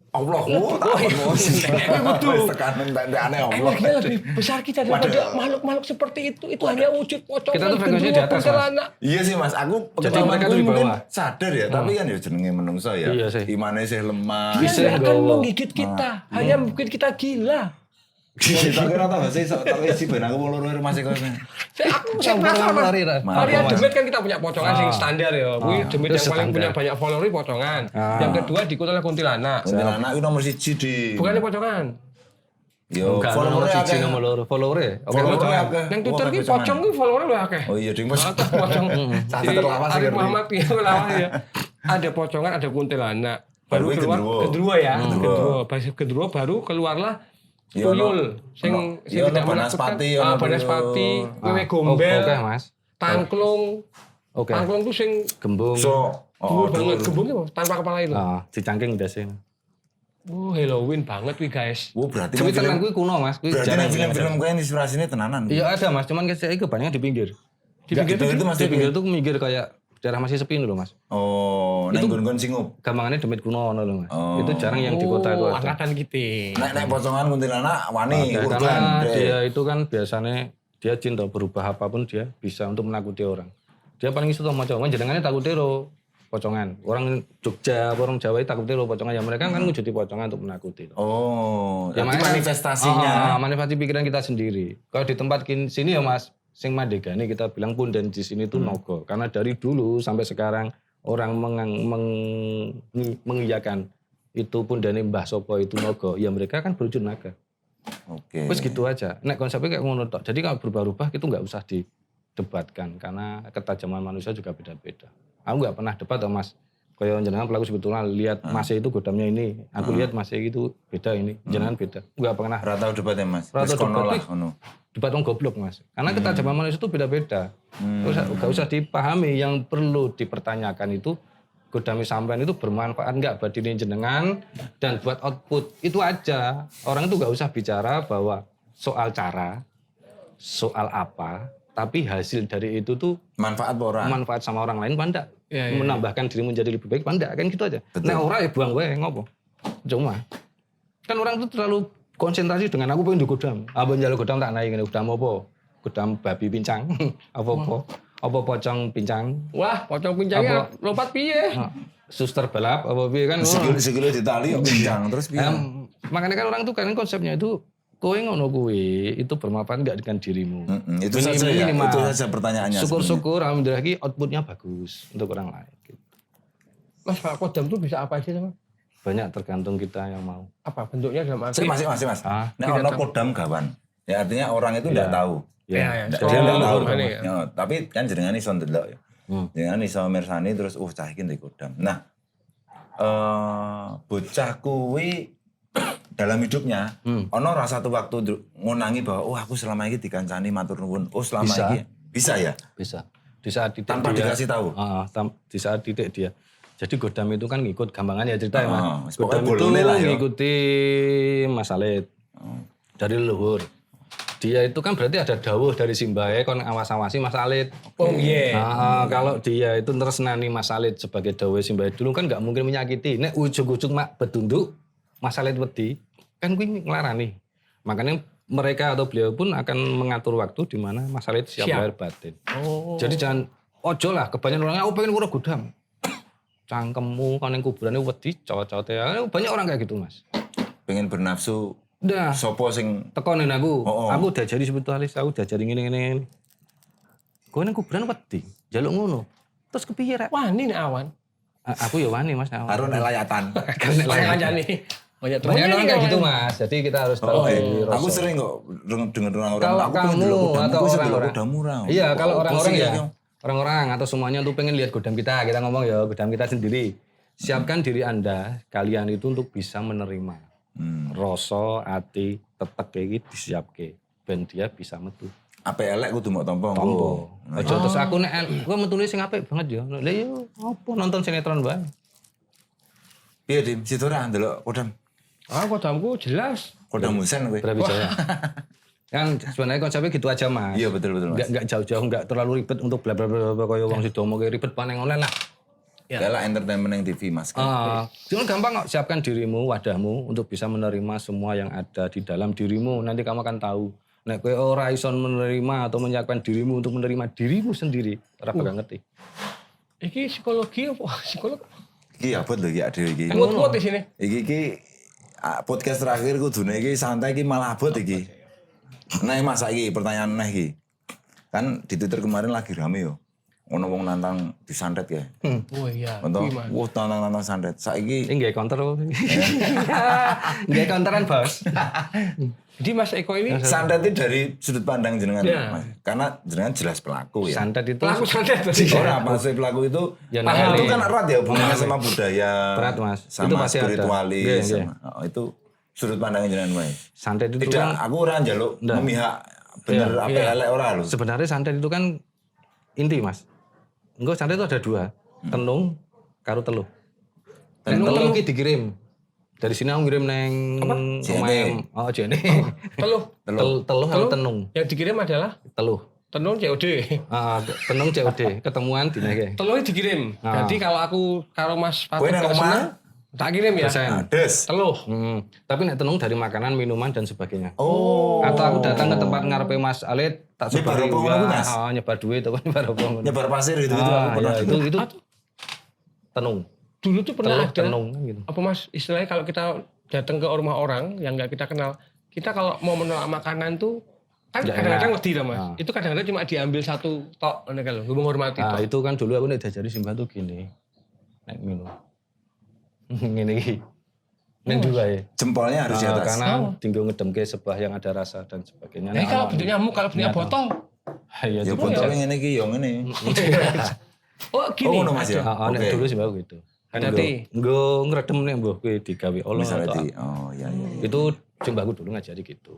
Allah takon sih. Wis tekanan aneh Allah. Energinya lebih besar kita daripada makhluk-makhluk seperti itu. Itu hanya wujud pocong. Kita tuh frekuensinya di atas, Mas. Iya sih Mas, aku Jadi mereka tuh di mungkin bawah. sadar ya, tapi kan ya jenenge menungso ya. Iya sih. Imane sih lemah. Dia Bisa nggak akan nggawa. menggigit kita. Hanya bikin kita gila. Kita kira tahu sih, tapi sih ben aku mau loro masih kok. Saya penasaran Mas. Varian Mas. demit kan kita punya pocongan sing standar ya. Kuwi demit Itu yang paling punya standar. banyak follower ini pocongan. Yang kedua diikuti oleh kuntilanak. Kuntilanak itu nomor 1 di. Bukannya pocongan. Yo Enggak follower nomor siji akeh. nomor loro follower-e. Oke, Follower pocongan. akeh. Nang Twitter Wah, ki pocongan. pocong ki follower lu akeh. Oh iya, ding Mas. Pocong. Satu Si terlawas Arif ngerti. Muhammad ya lawas ya. Ada pocongan, ada kuntilanak. Baru Baru keluar gendruwo. gendruwo ya. Gendruwo. Gendruwo baru keluarlah Iya, tuyul sing iya, tidak Banaspati, menakutkan. iya, Banaspati, wewe Ah, gombel, Oke, Mas. tangklung. Oke. Tangklung tuh sing Gembung. So, dhuwur banget. Gembungnya apa? Tanpa kepala itu. Dicangking ndase. Oh, Halloween banget wih guys. berarti Tapi nang tenan film- kuwi kuno, Mas. Kuwi berarti jarang nang film-film kue inspirasinya tenanan. Iya ada, Mas. Cuman saya kebanyakan di pinggir. Di pinggir Itu tuh masih Di pinggir tuh minggir kayak daerah masih sepi loh, Mas. Oh, nang gon-gon singup. Gampangannya demit kuno ngono lho, Mas. Oh. Itu jarang yang di kota itu ada. angkatan kita. Nek pocongan kuntilanak wani Oke, urban. karena Dek. dia itu kan biasanya dia cinta berubah apapun dia bisa untuk menakuti orang. Dia paling iso sama Jawa, jenengannya takut ro pocongan. Orang Jogja, orang Jawa itu takut ro pocongan. Ya mereka kan wujudi pocongan untuk menakuti. Oh, Ya, jadi makanya- manifestasinya. Manifestasi pikiran kita sendiri. Kalau di tempat sini ya Mas, sing Madegani kita bilang pun dan di sini tuh nogo. Karena dari dulu sampai sekarang orang mengiyakan itu pun dan Mbah Sopo itu nogo. Ya mereka kan berwujud naga. Oke. Terus gitu aja. Nek konsepnya kayak ngono tok. Jadi kalau berubah-ubah itu nggak usah didebatkan karena ketajaman manusia juga beda-beda. Aku nggak pernah debat sama Mas. Kayak jenengan pelaku sebetulnya lihat Mas itu godamnya ini, aku lihat Mas itu beda ini, jenengan beda. Nggak pernah Ratau debat ya Mas. Ratau Wis kono debat, lah ih. kono. debat wong goblok Mas. Karena ketajaman manusia itu beda-beda. Nggak usah dipahami, yang perlu dipertanyakan itu godami sampean itu bermanfaat nggak buat diri jenengan dan buat output. Itu aja. Orang itu nggak usah bicara bahwa soal cara, soal apa, tapi hasil dari itu tuh Manfaat apa ora? manfaat sama orang lain pandai. Iya, iya. Menambahkan dirimu menjadi lebih baik pandai, kan gitu aja. Betul. Nah orang ya buang wae ngopo. Cuma kan orang itu terlalu konsentrasi dengan aku pengen digodam. Apa njaluk godam tak naik ngene godam apa? Godam babi pincang. Apa-apa? Apa pocong pincang? Wah, pocong pincangnya lompat piye? Nah, suster balap apa piye kan? Sikile ditali kok pincang terus piye? Makanya kan orang tuh kan konsepnya itu kowe ngono kuwi itu bermanfaat enggak dengan dirimu. Itu saja ya. Minimal. Itu saja pertanyaannya. Syukur-syukur alhamdulillah ki outputnya bagus untuk orang lain. Gitu. Mas, Pak Kodam tuh bisa apa aja sama? Banyak tergantung kita yang mau. Apa bentuknya dalam arti? Mas. Nek ono kodam gawan. Ya artinya orang itu enggak tahu. Ya, Dia Oh, enggak tahu. makanya ya. Ya, tapi kan jenengan iso ndelok ya. Jenengan iso mirsani terus cah iki ndek kodam. Nah, bocah kuwi dalam hidupnya ono ora satu waktu ngonangi bahwa aku selama ini dikancani matur nuwun. Selama Bisa. ini bisa ya. Bisa. Di saat titik Tanpa dia, dikasih tahu? Di saat titik dia. Jadi godam itu kan ngikut gampangan ya cerita ya Mas. pokoknya Godam itu bolone lah ya. ngikuti Mas Alit. Dari leluhur. Dia itu kan berarti ada dawuh dari Simbae kon awas-awasi Mas Alit. Oh iya. Kalau dia itu tresnani Mas Alit sebagai dawuh Simbae dulu kan nggak mungkin menyakiti. Nek ujug-ujug mak betunduk Mas Alit wedi kan kuwi nglarani. Makanya mereka atau beliau pun akan mengatur waktu di mana Mas Alit siap lahir batin. Jadi jangan ojo lah kebanyakan orang aku pengen ngurus godam. Cangkemmu kan yang kuburannya wedi cowok-cowok ya. Banyak orang kayak gitu Mas. Pengen bernafsu Udah sopo sing tekonin aku. Oh. Aku diajari spiritualis, aku diajari ngene. Kowe nang kuburan wedi, njaluk ngono. Terus kepiye rek? Wah, ini awan. Aku ya wani Mas. karo nek layatan. Saya aja nih. Banyak Banyak orang kayak gitu Mas. Mas. Jadi kita harus tahu diri Aku rasa. sering kok dengar orang-orang Kalau aku pengen kamu delok godam, atau aku bisa delok orang-orang. godam murah. Iya, kalau Apa orang-orang sih ya. yang- Orang-orang atau semuanya tuh pengen lihat godam kita ngomong ya godam kita sendiri. Siapkan diri Anda, kalian itu untuk bisa menerima. Rasa, ati, tetek iki disiapke ben dia bisa metu. Apa elek kudu mbok tampa. Tombo. Aja terus aku nek gua metune sing apik banget ya. Lah yo apa nonton sinetron bae. Piye Dim, situ ora ndelok kodam. Kodamku jelas. Kodam Husen kowe. Brawijaya. Kan sebenarnya konsepnya gitu aja Mas. Iya betul Mas. Enggak jauh-jauh, enggak terlalu ribet untuk bla bla bla bla kaya wong sida omongke ribet paneng online lah. Lah entertainment yang TV Mas. Cuma gampang kok, siapkan dirimu, wadahmu untuk bisa menerima semua yang ada di dalam dirimu. Nanti kamu akan tahu. Nek kowe ora iso menerima atau menyiapkan dirimu untuk menerima dirimu sendiri, ora bakal ngerti. Iki psikologi apa? Psikolog. Iki abot lho iki dhewe iki. Kuat-kuat di sini. Iki podcast terakhir kudune iki santai iki malah abot iki. Nah Mas iki pertanyaan neh iki. Kan di Twitter kemarin lagi rame yo. ono wong nantang disantet ya. Oh iya. Untuk Kuwi, Mas. wah nantang santet. Saiki Ini nggak counter. Nggak counteran bos. Jadi Mas Eko ini santet itu dari sudut pandang jenengan, Ya. Mas. Karena jenengan jelas pelaku ya. Santet itu pelaku santet berarti. Orang maksud pelaku itu, Ya, itu nah, kan erat ya hubungannya sama budaya, Erat, Mas. Itu sama pasti ada. spiritualis, Nggih, sama, itu sudut pandang jenengan wae. santet itu Tidak, kan aku orang jaluk memihak bener apa elek ora lho. sebenarnya santet itu kan inti mas. Enggak, santet itu ada dua, tenung karo teluh. Teluh iki dikirim. Dari sini aku ngirim neng omahe. Oh, jene. Teluh karo tenung. Yang dikirim adalah Teluh. tenun COD. Tenung COD, ketemuan dineke. Telurnya dikirim. Jadi kalau aku karo Mas Kowe Patut nang gak omah? seneng, tak kirim ya. Nah, des. Teluh. Tapi nek tenung dari makanan, minuman dan sebagainya. Oh. Atau aku datang ke tempat ngarepe Mas Alit, tak Nyebar sebari apa ngono, Mas? nyebar duit atau nyebar apa ngono. Nyebar pasir gitu aku pernah. Itu tenung. Dulu tuh pernah ada. Tenung gitu. Apa Mas, istilahnya kalau kita datang ke rumah orang yang nggak kita kenal, kita kalau mau menolak makanan tuh kan Nggak kadang-kadang enak. wedi lah Mas. Itu kadang-kadang cuma diambil satu tok, ngono kan lho, gue menghormati Nah, tok. itu kan dulu aku nek diajari simbah tuh gini. Nek minum. Ngene iki. Nek dua ya. Jempolnya harus di atas. Karena tinggal ngedemke sebah yang ada rasa dan sebagainya. Jadi kalau bentuk nyamuk, kalau bentuknya botol. Iya, Ya botolnya ngene iki yo ngene. Oh gini. Oh, ngono Mas ya. nek Oke. dulu simbah gitu. Kan Berarti- nggo ngredem nek mbah kowe digawe Allah Misalnya atau di iya. itu simbahku dulu ngajari gitu.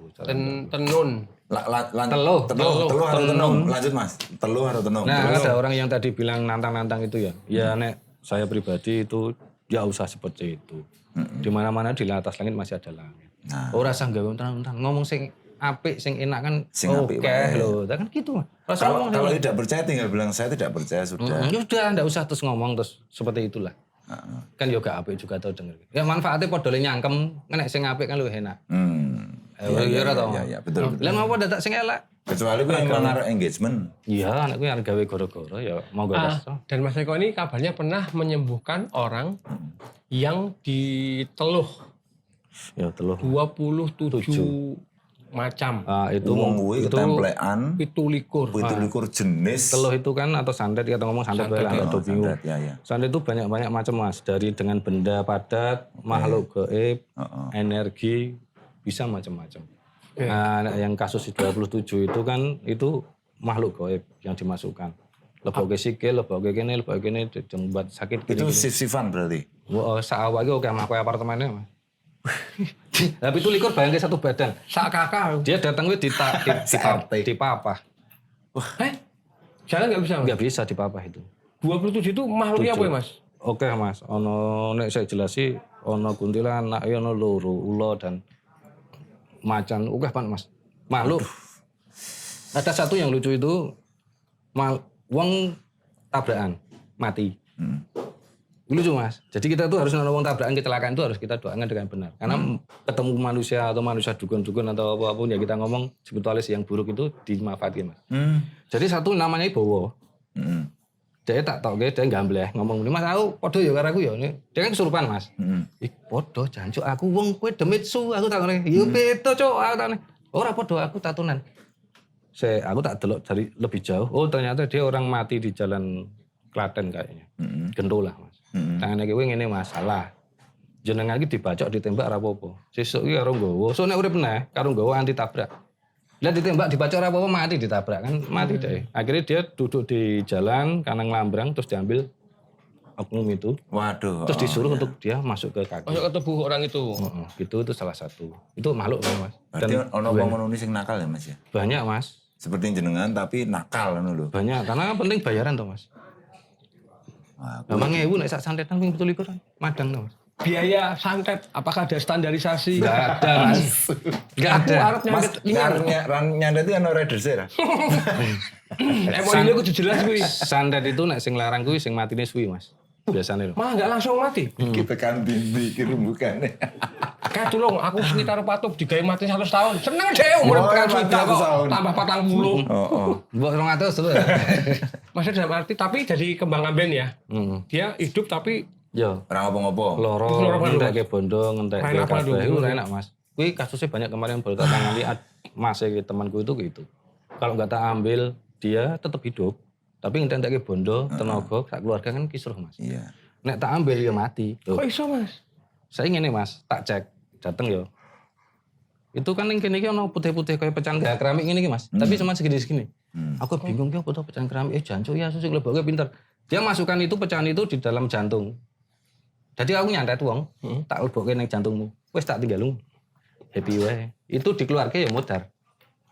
Tenun. Teluh. Teluh harus tenung. Lanjut Mas. Teluh harus tenung. Nah, ada orang yang tadi bilang nantang-nantang itu ya. Ya nek saya pribadi itu ya usah seperti itu. Di mana-mana di atas langit masih ada langit. Nah. Ora usah gawe nantang-nantang. Ngomong sing apik, sing enak kan Sing apik oke wae. lho. Kan gitu. Ora usah ngomong. Kalau tidak percaya tinggal bilang saya tidak percaya sudah. Ya udah, enggak usah terus ngomong terus seperti itulah. Kan yo gak apik juga tau denger. Ya manfaatnya padha le nyangkem, nek sing apik kan luwih enak. Ya ora to. Iya, betul. Lah ngopo dadak sing elek? Kecuali gue emang naruh engagement. Iya, anakku yang gawe goro-goro ya mau gak iso. Dan Mas Eko ini kabarnya pernah menyembuhkan orang yang diteluh Ya teluh. 27 macam. Itu Wong kuwi ketemplean, 17. 17 jenis. teluh itu kan atau santet kita ngomong santet bae lah, Oh, atau bingung. santet, ya. Santet itu banyak-banyak macam mas, dari dengan benda padat, makhluk gaib, energi, bisa macam-macam. Nah, yang kasus 27 itu kan itu makhluk gaib yang dimasukkan. Leboke sikil, leboke kene, buat sakit Itu gini. sif-sifan berarti. Wah, saawak iki oke mah koyo apartemennya mas. Tapi itu likur bayangke satu badan. Sak kakak. Dia datang itu dipapah. Jalan nggak bisa Mas? Nggak bisa dipapah itu. 27 itu makhluknya apa ya Mas? Oke mas, ono nek saya jelasi ono kuntilanak, ono loro, ulo dan macan. Oke pan mas, makhluk. Ada satu yang lucu itu, wong tabrakan mati. Lucu mas. Jadi kita tuh harus nonton wong tabrakan kecelakaan itu harus kita doakan dengan benar. Karena ketemu manusia atau manusia dukun-dukun atau apapun ya kita ngomong spiritualis yang buruk itu dimanfaatkan mas. Jadi satu namanya Bowo. Dia tak tau dia gambleh ngomong ini mas aku podo ya karo aku ya ini dia kan kesurupan mas. Ih podo jancuk aku wong kowe demitsu aku tak ngene. Yo beda cuk aku tak ngene. Ora podo aku tatunan. Aku tak delok dari lebih jauh. Oh ternyata dia orang mati di jalan Klaten kayaknya. Gendul lah mas. Tangannya kowe ngene masalah. Jenengan iki dibacok ditembak ora apa-apa. Sesuk iki karo nggawa. So nek urip meneh karo nggawa anti tabrak. Lah ditembak dibacok ora apa-apa mati ditabrak kan mati deh. Akhirnya dia duduk di jalan kanan ngelambrang terus diambil oknum itu. Waduh. Terus disuruh untuk dia masuk ke kaki. Masuk ke tubuh orang itu. Gitu itu salah satu. Itu makhluk kan mas. Berarti ono wong ngono sing nakal ya Mas ya. Banyak mas. Seperti jenengan tapi nakal ngono lho. Banyak karena penting bayaran tuh mas. Wah, 5.000 nek sak santetan ping 27 madang tuh mas. Biaya santet, apakah ada standarisasi? Enggak ada mas. Enggak Aku ada. arep Mas, nyantet nyandet itu ono rider sih. Emang ini kudu jelas kuwi. Santet itu nek sing larang kuwi sing matine suwi mas. Biasanya lho. Malah nggak langsung mati. Kita kan bimbi kirumbukannya. Kayak tulung, aku sekitar patuk digawe mati 100 tahun. Seneng deh umur Oh, pekan mati sudah 100 kok. tahun. Tambah 40. Oh. Mbok 200 dulu ya. Maksudnya dalam arti, tapi jadi kembang amben ya. Dia hidup tapi Yo. Ora ngopo-ngopo. Loro ngentek bondo, ngentek Main apa kabeh dulu? iku enak Mas. Kuwi kasusnya banyak kemarin baru tak tangani mas temanku itu gitu. Kalau nggak tak ambil dia tetap hidup. Tapi ngentek bondo, tenaga, sak keluarga kan kisruh Mas. Iya. Nek tak ambil ya mati. Kok iso Mas? Saya ngene Mas, tak cek, dateng yo. Itu kan yang kene iki ono putih-putih kayak pecahan keramik ngene iki Mas. Tapi cuma segini-segini. Aku bingung ki apa to pecahan keramik jancuk ya susuk leboke pinter. Dia masukkan itu pecahan itu di dalam jantung. Jadi aku nyantet wong, tak leboke ning jantungmu. Wis tak tinggal happy wae. Itu dikeluarke ya modar.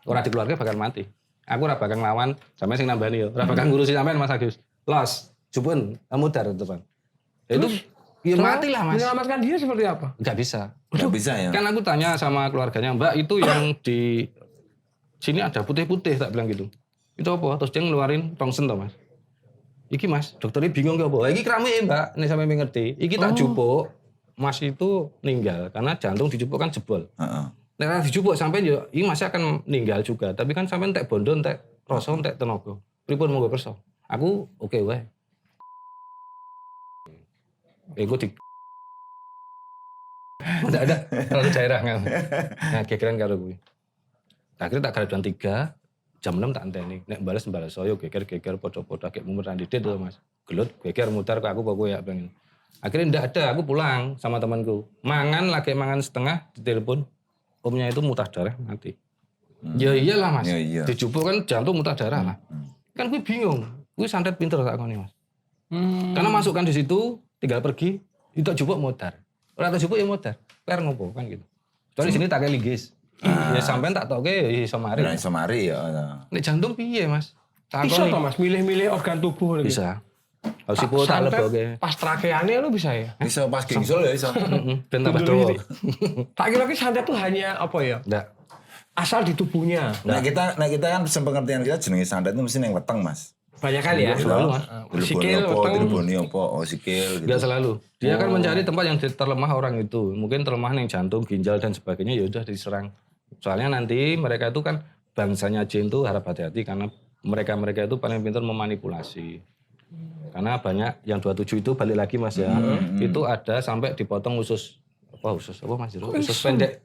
Ora dikeluarke bakal mati. Aku ora bakal nglawan, sampe sing nambani yo. Ora bakal ngurusi sampean Mas Agus. Los, jupun mudar itu Bang. Itu ya matilah Mas. Menyelamatkan dia seperti apa? Enggak bisa. Enggak bisa ya. Kan aku tanya sama keluarganya, Mbak itu yang di sini ada putih-putih tak bilang gitu. Itu apa? Terus dia ngeluarin tongsen toh Mas. Iki Mas, dokternya bingung ke apa? Iki keramik ya Mbak, ini sampai mengerti. Iki tak jupuk, Mas itu meninggal karena jantung dijupuk kan jebol. Nek dijupuk sampai yo, ini masih akan meninggal juga. Tapi kan sampai entek bondo, entek rasa, entek tenaga. Pripun monggo kersa. Aku oke wae. Ego di enggak ada terlalu daerah kan. Nah, gegeran karo kuwi. Akhirnya tak garap jam 3, jam 6 tak anteni. Nek bales saya geger padha-padha kayak mumet randidit to Mas. Gelut geger mutar ke aku kok ya pengen. Akhirnya ndak ada, aku pulang sama temanku. Lagi mangan setengah, ditelepon. Omnya itu muntah darah mati. Ya iyalah Mas. Iya. Dijupuk kan jantung muntah darah lah. Kan gue bingung. Gue santet pinter tak koni Mas. Karena masukkan di situ, tinggal pergi, itu jupuk modar. Ora tak jupuk ya modar. Per ngopo kan gitu. Soalnya sini tak kayak linggis. Ya sampean tak toke ya iso mari. Nah, iso mari ya. Nek jantung piye Mas? Bisa toh Mas milih-milih organ tubuh gitu. Bisa. Harus ibu tak leboke. Pas trakeane lu bisa ya? Bisa pas gingsul ya iso. Ben tambah dawa. Tak kira santet tuh hanya apa ya? Ndak. Asal di tubuhnya. Nah kita kan sepengertian kita jenenge santet itu mesti yang weteng Mas. Banyak kali ya. Selalu Mas. Sikil, weteng. Dileboni apa, sikil gitu. Enggak selalu. Dia kan mencari tempat yang terlemah orang itu. Mungkin terlemah yang jantung, ginjal dan sebagainya ya udah diserang. Soalnya nanti mereka itu kan bangsanya jin tuh harap hati-hati karena mereka itu paling pintar memanipulasi. Karena banyak yang 27 itu balik lagi Mas ya. Itu ada sampai dipotong usus apa Mas Jero? Usus pendek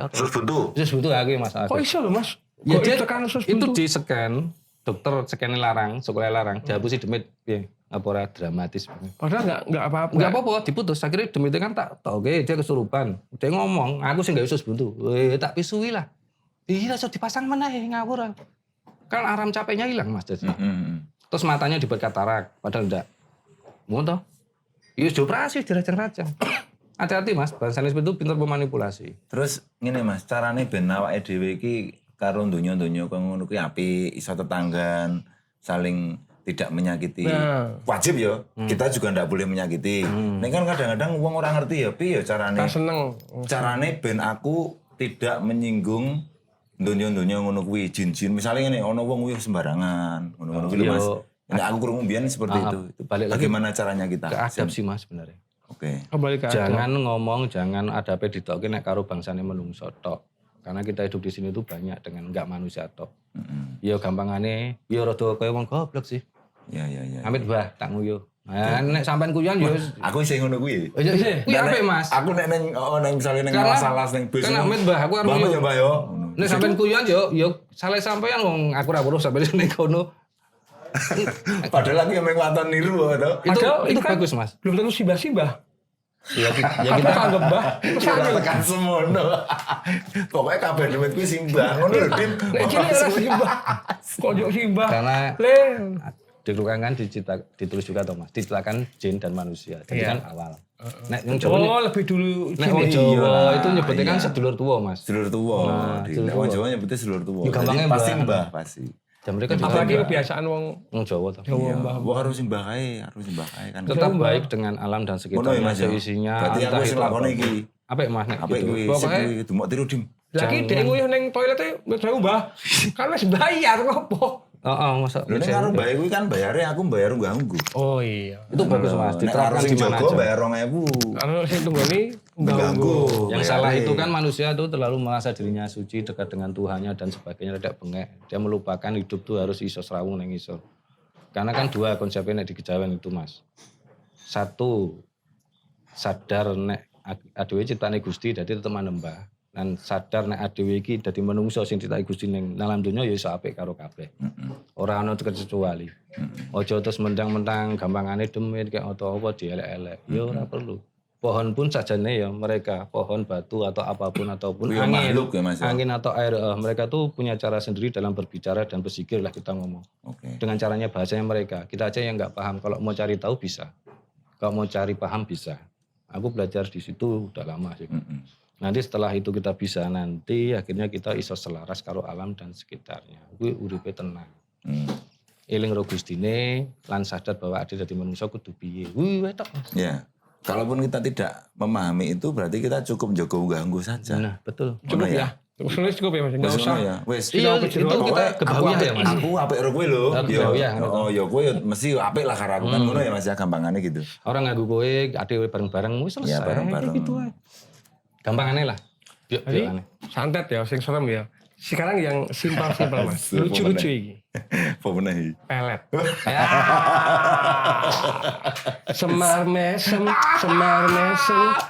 atau Usus buntu. Usus buntu lagi Mas. Kok iso lho Mas? Ya Kok dia tekan usus itu buntu? di scan, dokter scan larang, sekolah larang, dihapusi demit piye? Apa dramatis banget. Padahal enggak apa-apa. Enggak apa-apa, diputus. Akhirnya demitnya kan tak oke, dia kesurupan. Dia ngomong, aku sih enggak usus buntu. Tak pisui lah. Iya, so dipasang mana ngawur. Kan aram capeknya hilang Mas jadi. Terus matanya dibuat katarak, padahal enggak. Mau toh? Iya, dioperasi dirajang-rajang. Hati-hati Mas, bangsa itu pintar memanipulasi. Terus ngene Mas, carane ben awake dhewe iki karo donya-donya kaya ngono kuwi apik, iso tetanggan, saling tidak menyakiti. Wajib ya, kita juga ndak boleh menyakiti. Nek kan kadang-kadang wong ora ngerti ya piye carane. Tak seneng. Carane ben aku tidak menyinggung donya-donya ngono kuwi, jin-jin. Misale ngene, ana wong kuwi sembarangan, ngono-ngono kuwi lho Mas. Nek aku krungu mbiyen seperti itu. Balik lagi Bagaimana caranya kita? ke adab sih Mas sebenarnya. Oke. Kembali ke Jangan ngomong, jangan adape ditokke nek karo bangsane menungso tok. Karena kita hidup di sini tuh banyak dengan enggak manusia tok. Ya gampangane, ya rada kaya wong goblok sih. Ya. Amit bah, tak nguyu. Nah, nek sampean kuyon ya Aku sing ngono kuwi. kuwi apik Mas. Aku nek neng misale neng salah ning bus. Kan Amit bah, aku arep Mbah ya Mbah yo. nek sampean kuyon yo salah sampean wong aku ora weruh sampeyan ning kono. Padahal aku yang waton niru to. Itu kan bagus Mas. belum tentu simbah-simbah. Ya Kita kita anggap bah. Kita tekan semono. Pokoknya kabeh demit kuwi simbah. Ngono lho, Dim. Nek iki ora simbah. Kok yo simbah? karena Le. di Quran kan ditulis juga toh Mas, diciptakan jin dan manusia. Jadi Iya. kan awal. Nek yang Jawa lebih dulu nek wong sini. Jawa itu nyebutnya kan iya. sedulur tua Mas. Sedulur tuwa. Di sedulur wong tuwa. Jawa nyebutnya sedulur tuwa. Ya, gampangnya Jadi pasti mbah. mbah pasti. Dan mereka juga Apalagi kebiasaan wong wong Jawa toh. Jawa Iya, mbah. wong harus simbah kae kan. Tetap baik dengan alam dan Ngono ya sekitarnya, Mas. ya? seisinya. Berarti aku entah sing itu lakoni apa. iki. Apa ya Mas nek Apa gitu. kuwi Pokoknya sing dumok tiru Dim. Lagi dhek nguyuh ning toilet e mbah mbah. Kan wis bayar ngopo? masa Lho nek karo mbah kuwi kan bayare aku bayar ganggu. Oh iya. itu bagus Mas, Nek diterapkan karo di sing mana jaga aja. bayar 2.000. Karena sing tunggoni Ganggu. Yang salah itu kan manusia tuh terlalu merasa dirinya suci, dekat dengan Tuhannya dan sebagainya, tidak bengek. Dia melupakan hidup tuh harus iso serawung neng iso. Karena kan dua konsepnya nek di kejawen itu Mas. Satu, sadar nek adewe ciptane Gusti dadi tetep manembah. lan sadar nek adewe iki dadi manungsa sing ditaki Gusti ning alam donya ya iso apik karo kabeh. Ora ana kecuali. Aja terus mentang-mentang gampangane demit kayak atau apa dielek-elek. Ya ora perlu. Pohon pun sajane ya mereka, pohon, batu atau apapun ataupun Ya, makhluk ya, Mas, ya? angin atau air, mereka tuh punya cara sendiri dalam berbicara dan berpikir lah kita ngomong. Oke. Dengan caranya bahasanya mereka. Kita aja yang nggak paham. Kalau mau cari tahu bisa. Kalau mau cari paham bisa. Aku belajar di situ udah lama sih. Nanti setelah itu kita bisa, nanti akhirnya kita iso selaras karo alam dan sekitarnya. Kuwi uripe tenang. Eling ro Gustine lan sadar bahwa ada dadi manusia kudu piye. Kuwi wae tok. Ya. Kalaupun kita tidak memahami itu berarti kita cukup jago ganggu saja. Nah, betul. Cukup ya. Cukup ya Mas. Enggak usah. Ya. Wes. Iya, itu kita kebawiah ya, Mas. Aku apik karo kowe lho. Oh, kebawiah, ngono. Oh, ya kowe mesti apik lah karo aku kan ngono ya Mas ya gampangane gitu. Orang nganggu kowe ade bareng-bareng wis selesai. Ya, bareng-bareng. Gitu ae. Gampangane lah. Yuk, Jadi aneh. santet ya, sing serem ya. Sekarang yang simpel-simpel Mas. Lucu-lucu iki. Apa meneh? Pelet. Semar mesem,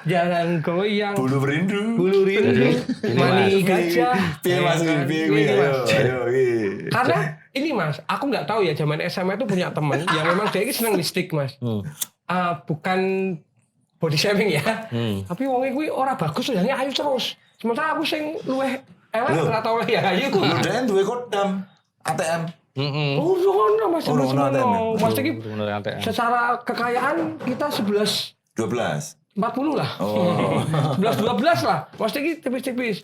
jalan goyang. Bulu rindu. Bulu rindu, mani gajah. Piye Mas Ya kan? piye Ini, ayo Mas. ayo iki. Karena ini Mas, aku nggak tahu ya zaman SMA itu punya temen yang memang dia ini seneng mistik Mas. Bukan body shaming ya, tapi wongnya gue ora bagus ya, ayu terus. Sementara aku sing luweh elek ora tau ya ayu ku. Lho den duwe kodam ATM. Oh, ngono Mas, Oh, ngono ATM. Mas iki Bener ATM. secara kekayaan kita 11 12. 40 lah. Oh. 11-12 lah. Mas iki tipis-tipis.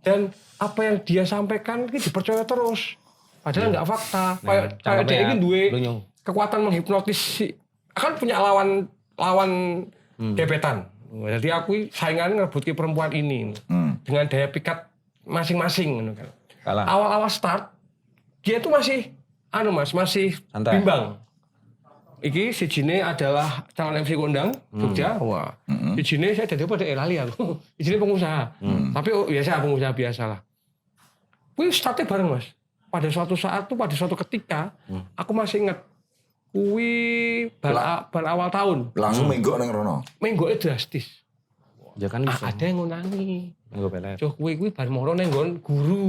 Dan apa yang dia sampaikan ini dipercaya terus. Padahal nggak fakta. Kayak dia ini duwe kekuatan menghipnotis kan punya lawan gebetan. Jadi aku saingan ngerebut perempuan ini dengan daya pikat masing-masing kan. Kalah. Awal-awal start dia tuh masih masih Santai. bimbang. Iki sijine adalah calon MC kondang Jogja. Wah. Sijine saya jadi pada lali aku. Sijine pengusaha. Tapi biasa pengusaha biasa lah. Kuwi startnya bareng Mas. Pada suatu saat tuh pada suatu ketika aku masih ingat kuwi bar awal tahun. Langsung menggok nang rono. Menggoke drastis. Ya kan bisa. Ada yang ngunangi. Nggo pelet. Cuk kuwi bar moro nang nggon guru.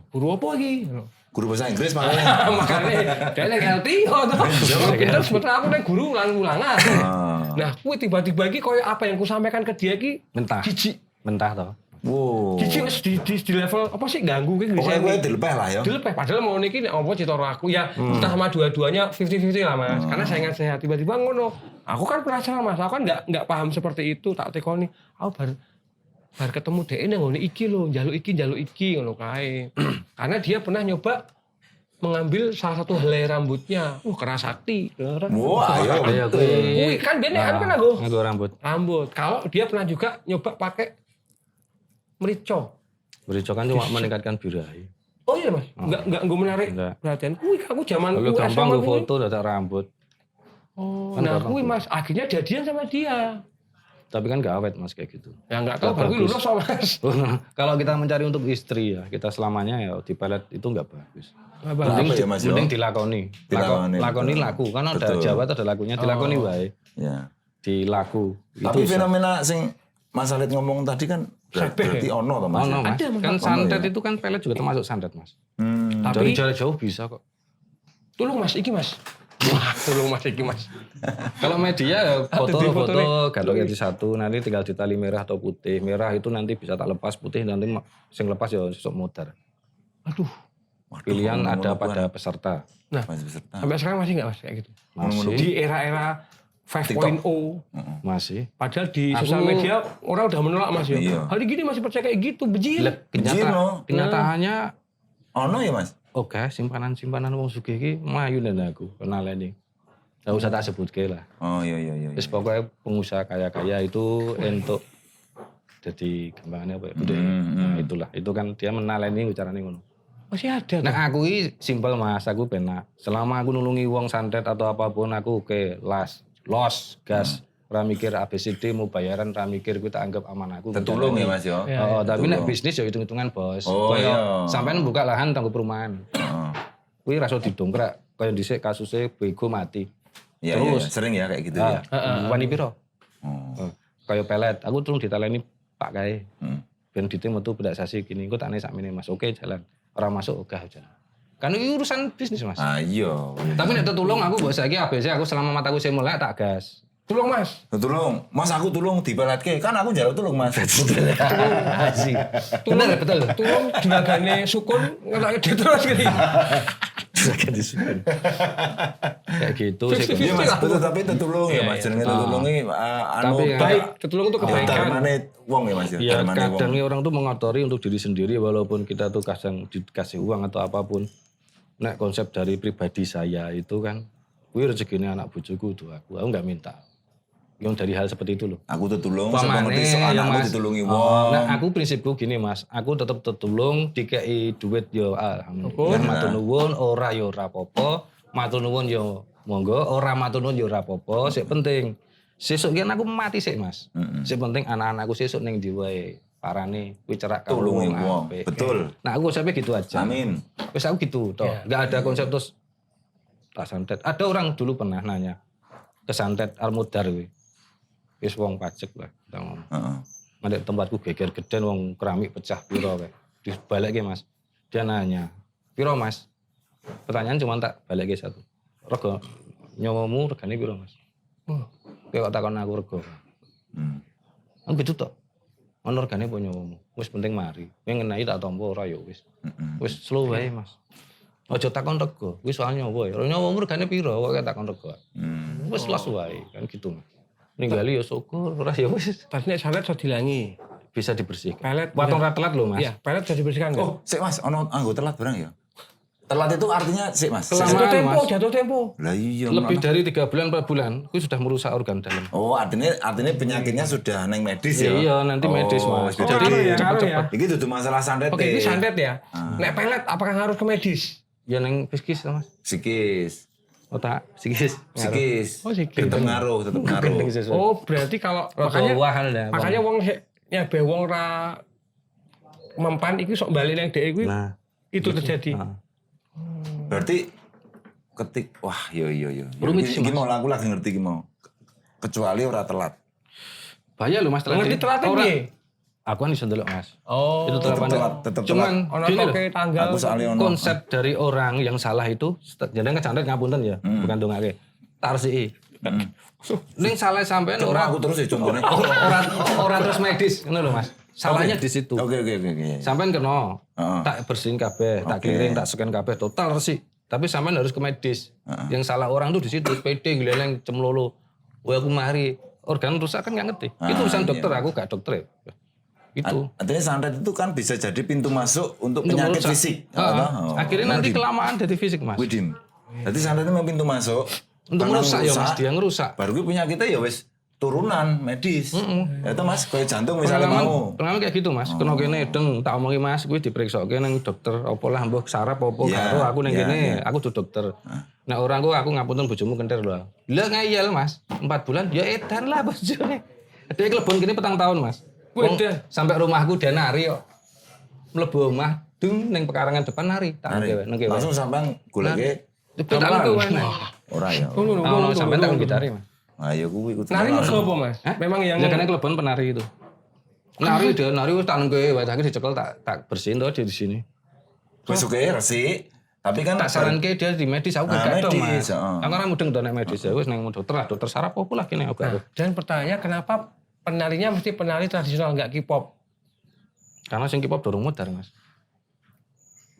Guru apa iki? Guru bahasa Inggris makanya. Makanya dia lagi LT pinter sementara aku nih guru ulang-ulangan. Nah, kuwi tiba-tiba iki koyo apa yang ku sampaikan ke dia iki Mentah. jijik. Mentah toh. Wow. Jijik wis di level apa sih ganggu ki Pokoknya gue dilepeh lah ya. dilepeh padahal mau niki nek apa citoro aku ya kita sama dua-duanya 50-50 lah Mas. Karena saingan sehat tiba-tiba ngono. Aku kan penasaran Mas, aku kan enggak paham seperti itu, tak tekoni. Aku bar ketemu dhek nang ngene iki lho, njaluk iki ngono kae. Karena dia pernah nyoba mengambil salah satu helai rambutnya. Keras sakti. Wah, ayo. Ayo kuwi. Wih, kan bene kan nganggo Nganggo rambut. rambut. Kalau dia pernah juga nyoba pakai merico. Merico kan cuma meningkatkan birahi. Oh iya Mas, enggak menarik Enggak. perhatian. Wih, aku zaman Kalau gampang SMA gue kuwi. foto dadak rambut. Oh, Kan nah gampang kuwi tuh. Mas, akhirnya jadian sama dia. Tapi kan gak awet Mas kayak gitu. Ya enggak tahu Nggak bagus bagus. lulus sama Mas. Kalau kita mencari untuk istri ya, kita selamanya ya di pelet itu nggak bagus. Nggak bagus. Apa ya, Mas, yo? Mending dilakoni. Dilakoni, Lakoni betul. laku. Kan ada Betul. Jawa itu ada lakunya, dilakoni wae. Ya. Dilaku. Tapi bisa. fenomena sing Mas Alit ngomong tadi kan berarti ono toh Mas. Oh, no, Mas. Ada, Mas. Kan Ono, santet ya? itu kan pelet juga termasuk santet Mas. Dari Tapi jarak jauh bisa kok. tolong Mas, iki Mas. Wah, tolong Mas iki Mas. Kalau media ya Ada di foto nih. foto gantung jadi satu, nanti tinggal ditali merah atau putih. Merah itu nanti bisa tak lepas, putih nanti sing lepas ya sok modar. Aduh. Waduh, Pilihan ngono-ngono ada kuan. pada peserta. Nah, Mas peserta. sampai sekarang masih enggak Mas kayak gitu. Masih, Di era-era 5.0 masih. padahal di sosial media orang udah menolak Mas ya. Iya. Hari gini masih percaya kayak gitu, bejil. Bejil, no. Kenyataannya Ono ya Mas. oke, simpanan wong sugih iki mlayu nang aku kenalane. Enggak usah tak sebutke lah. Oh iya. Terus pokoknya pengusaha kaya-kaya itu untuk jadi gampangannya apa ya? Budaya. Nah, itulah. Itu kan dia menaleni carane ngono. Masih ada. Nah, aku ini simpel Mas, aku penak. Selama aku nulungi wong santet atau apapun aku oke, los, gas. Ora mikir ABCD mau bayaran, ora mikir ku tak anggap aman aku. Tertulung ya Mas yo. Ya, Oh, tapi nek Tertulung. bisnis ya hitung-hitungan bos. Oh, iya. Sampean buka lahan tanggo perumahan. Heeh. Kuwi ra iso didongkrak. Kaya dhisik kasusnya bego mati. Iya, Terus. sering ya kayak gitu ya. Wani piro? Oh. Kaya pelet, aku terus ditaleni Pak kae. ben ditim metu bedak sasi gini engko takne sakmene Mas. Oke jalan. Ora masuk ogah jalan. Kan ini urusan bisnis Mas. Ah iya. Tapi nek tetulung aku mbok saiki ABC aku selama mataku sing melek tak gas. Tolong Mas. Tulung, Mas aku tulung dipeletke. Kan aku njaluk tulung Mas. Asik. Betul. Tolong juragane sukun ngelake dia terus gini. Juragan disukun. Kayak gitu sih. Iya Mas, betul tapi tetulung ya Mas. Jenenge tetulung iki Tapi Baik, tetulung itu kebaikan. Darmane wong ya Mas ya. Ya Darmane wong. kadang orang tuh mengotori untuk diri sendiri walaupun kita tuh kadang dikasih uang atau apapun. Nek konsep dari pribadi saya itu kan, kuwi rezekine anak bojoku tuh aku nggak minta. Yang dari hal seperti itu loh. Aku tetulung Pamane, sampe ngerti sok ya, anakku Mas. ditulungi wong. Nah aku prinsipku gini Mas, aku tetap tetulung dikei duit yo alhamdulillah. Matur nuwun ora yo ora apa-apa, matur nuwun yo monggo, ora matur nuwun yo ora apa-apa, sik penting. Sesuk kan aku mati sik Mas. Sik penting anak-anakku sesuk ning ndi wae parane kuwi cerak Tulungi kawulung wong. apik. Betul. Nah aku konsepnya gitu aja. Amin. Wis aku gitu toh. Enggak ada konsep terus tak santet. Ada orang dulu pernah nanya ke santet almudar kuwi. Wis wong pajak lah kita ngomong. Heeh. Mandek tempatku geger geden wong keramik pecah piro kae. Dibalekke Mas. Dia nanya, "Piro Mas?" Pertanyaan cuma tak balekke satu. Rego nyawamu regane piro Mas? Kowe kok takon aku rego. Aku gitu tok. Ono regane apa nyawamu? Wis penting mari. Kowe ngenai tak tampa ora ya wis. Wis slow wae Mas. Aja takon rego. Kuwi soal nyawa ya. Nyawamu regane piro kok takon rego. Wis las wae kan gitu Mas. Ninggali ya syukur, ora ya wis Tadi nek santet iso dilangi. bisa dibersihkan. Pelet. Waton ra telat lho Mas. Iya, pelet bisa dibersihkan enggak? Oh, sik Mas, ono anggo telat barang ya. Telat itu artinya sik Mas. Kelamaan, Jatuh tempo, Mas. jatuh tempo. Lah iya. Lebih dari 3 bulan 4 bulan, kuwi sudah merusak organ dalam. Oh, artinya penyakitnya sudah neng medis ya. Iya, nanti medis Mas. beda Jadi gitu. cepet-cepet. Iki dudu masalah santet. Oke, ini santet ya. Nek pelet apakah harus ke medis? Ya neng psikis lah Mas. Psikis. Otak psikis. Psikis. Oh, psikis. Tetep ngaruh. Gendeng sesuatu. Oh, berarti kalau Makanya makanya wong ya be wong ra mempan iki sok bali nang dhek kuwi Nah, itu terjadi. Berarti wah iya. Rumit sih, Iki Mas. mau aku lagi ngerti iki mau. Kecuali ora telat. bahaya lho Mas telat. Ngerti telatnya Ora. piye? Aku kan iso ndelok Mas. Oh, Itu Tetep telapan. telat, tetep Cuman ono gini loh. toke tanggal. Aku soalnya ono. Konsep dari orang yang salah itu, jadi kecantet ngapunten ya, bukan dongake. Tarsii. Ning salah sampean Ora ora aku terus ya contohnya. ora terus medis, ngono lho Mas. Salahnya di situ. Oke. Sampean kena, Heeh. tak bersihin kabeh, tak Oke. kirim, tak scan kabeh, total resik. Tapi sampean harus ke medis. Yang salah orang tuh di situ, PD geleleng cemlolo. Wah aku mari, organ rusak kan nggak ngerti. Itu urusan dokter, aku gak dokter ya. Itu. Artinya santet itu kan bisa jadi pintu masuk untuk Untuk penyakit merusak. fisik. Heeh. Akhirnya nanti Widim. kelamaan jadi fisik Mas. Widim. Jadi santet itu memang pintu masuk. Untuk Karena merusak ya Mas, dia ngerusak. Baru gue penyakitnya ya wes turunan medis. Ya itu Mas, kayak jantung misalnya mau. Pengalaman kayak gitu Mas, kena kene deng tak omongi Mas, kuwi diperiksakke nang dokter apa lah mbah saraf apa Iya, karo aku ning iya, kene, iya. aku tuh dokter. Nah orang aku ngapunten bojomu kentir lho. Lah ngeyel Mas, 4 bulan ya edan lah bojone. Dia kelebon kene petang tahun Mas. Wong Edan. sampai rumahku dia nari kok. Mlebu omah, dung ning pekarangan depan nari, tak ngewe nang Langsung sampai goleke Itu ora ya. Oh, sampai tak gitari Mas. Ayo gue ikut. Nari mergo apa, Mas? Memang yang Ya karena kelebon penari itu. Nari dia, nari wis tak nengke, wae dicekel tak bersihin tuh di sini. Wis oke resik. Tapi kan Tak saranke dia di medis aku gak dong medis, Mas. heeh. Aku ora mudeng nek medis ya wis nang dokter lah, dokter saraf apa lah kene aku. dan pertanyaannya kenapa penarinya mesti penari tradisional enggak K-pop? Karena sing K-pop dorong modar Mas.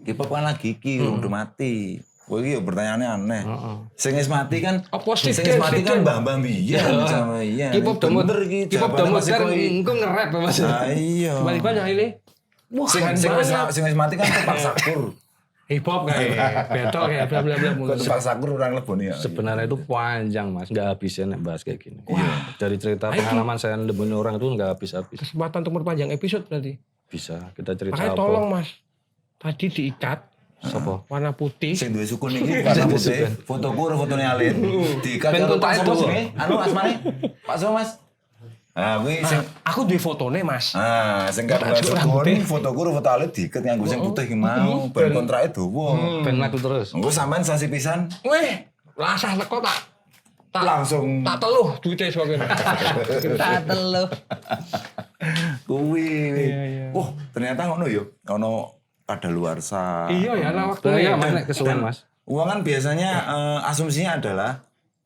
K-pop kan lagi iki udah mati. Wah iki ya pertanyaannya aneh. Heeh. Sing wis mati kan Apa sing sih, wis mati kan Siden? mbah-mbah biyen sama iya. K-pop dorong Bener iki. K-pop dorong modar engko nge-rap Mas. Ah iya. Tiba-tiba yang ini wah keren banget. Sing wis mati kan tepak sakur. Hip-hop kayak betul kayak bla bla bla mulu. Kok tepak sakur orang leboni ya. Sebenarnya itu panjang Mas, enggak habisnya nek bahas kayak gini. Dari cerita pengalaman saya lebih orang itu enggak habis-habis. Kesempatan untuk berpanjang episode berarti. Bisa kita cerita Makanya apa. tolong Mas. Tadi diikat Sopo? warna putih. Sing duwe sukun iki warna putih. Fotoku karo fotone Alin. Diikat Ben karo Pak kontak Sopo itu. sini. Anu asmane? Pak Sopo Mas. Ah kuwi sing Aku duwe fotone Mas. sing kabeh sukun fotoku karo foto Alin diikat nganggo sing putih ki mau. Ben kontrake dawa. Ben laku terus. Engko sampean sasi pisan Weh, lasah teko tak langsung tak teluh duitnya sebagainya. Tak teluh. kuwi. Iya. Oh, ternyata ngono yo. Ono kadaluarsa. Iya ya, nah waktu Bahaya ini. mas nek kesuwen mas. Uang kan biasanya asumsinya adalah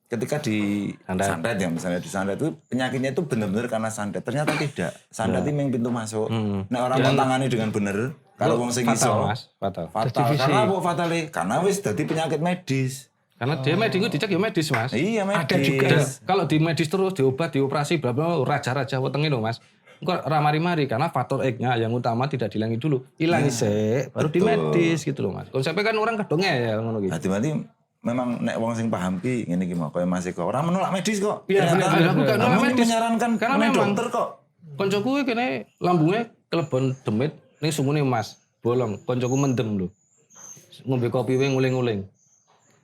ketika di Santet. santet ya, misalnya di santet itu penyakitnya itu benar-benar karena santet. Ternyata tidak. Santet itu memang pintu masuk. Nek orang mau tangani dengan bener, kalau wong sing Fatal iso mas, fatal. fatal. Karena apa fatale? Karena wis dadi penyakit medis. Karena dia medis itu dicek ya medis mas. Iya medis. Ada juga. Kalau di medis terus diobat, dioperasi, bla bla raja-raja wetenge lho mas. Kok ramari-mari karena faktor X-nya yang utama tidak dihilangi dulu. Hilangi sik, baru di medis gitu loh mas. Konsepnya kan orang kedonge ya ngono gitu. Berarti memang nek wong sing paham ki ngene iki mau koyo Mas Eko. Ora menolak medis kok. Iya, Ternyata bener, aku gak nolak kamu medis. menyarankan Karena oleh memang dokter kok. Koncoku kene lambungnya kelebon demit ning sumune mas, bolong. Koncoku mendem lho. Ngombe kopi wae nguling-nguling.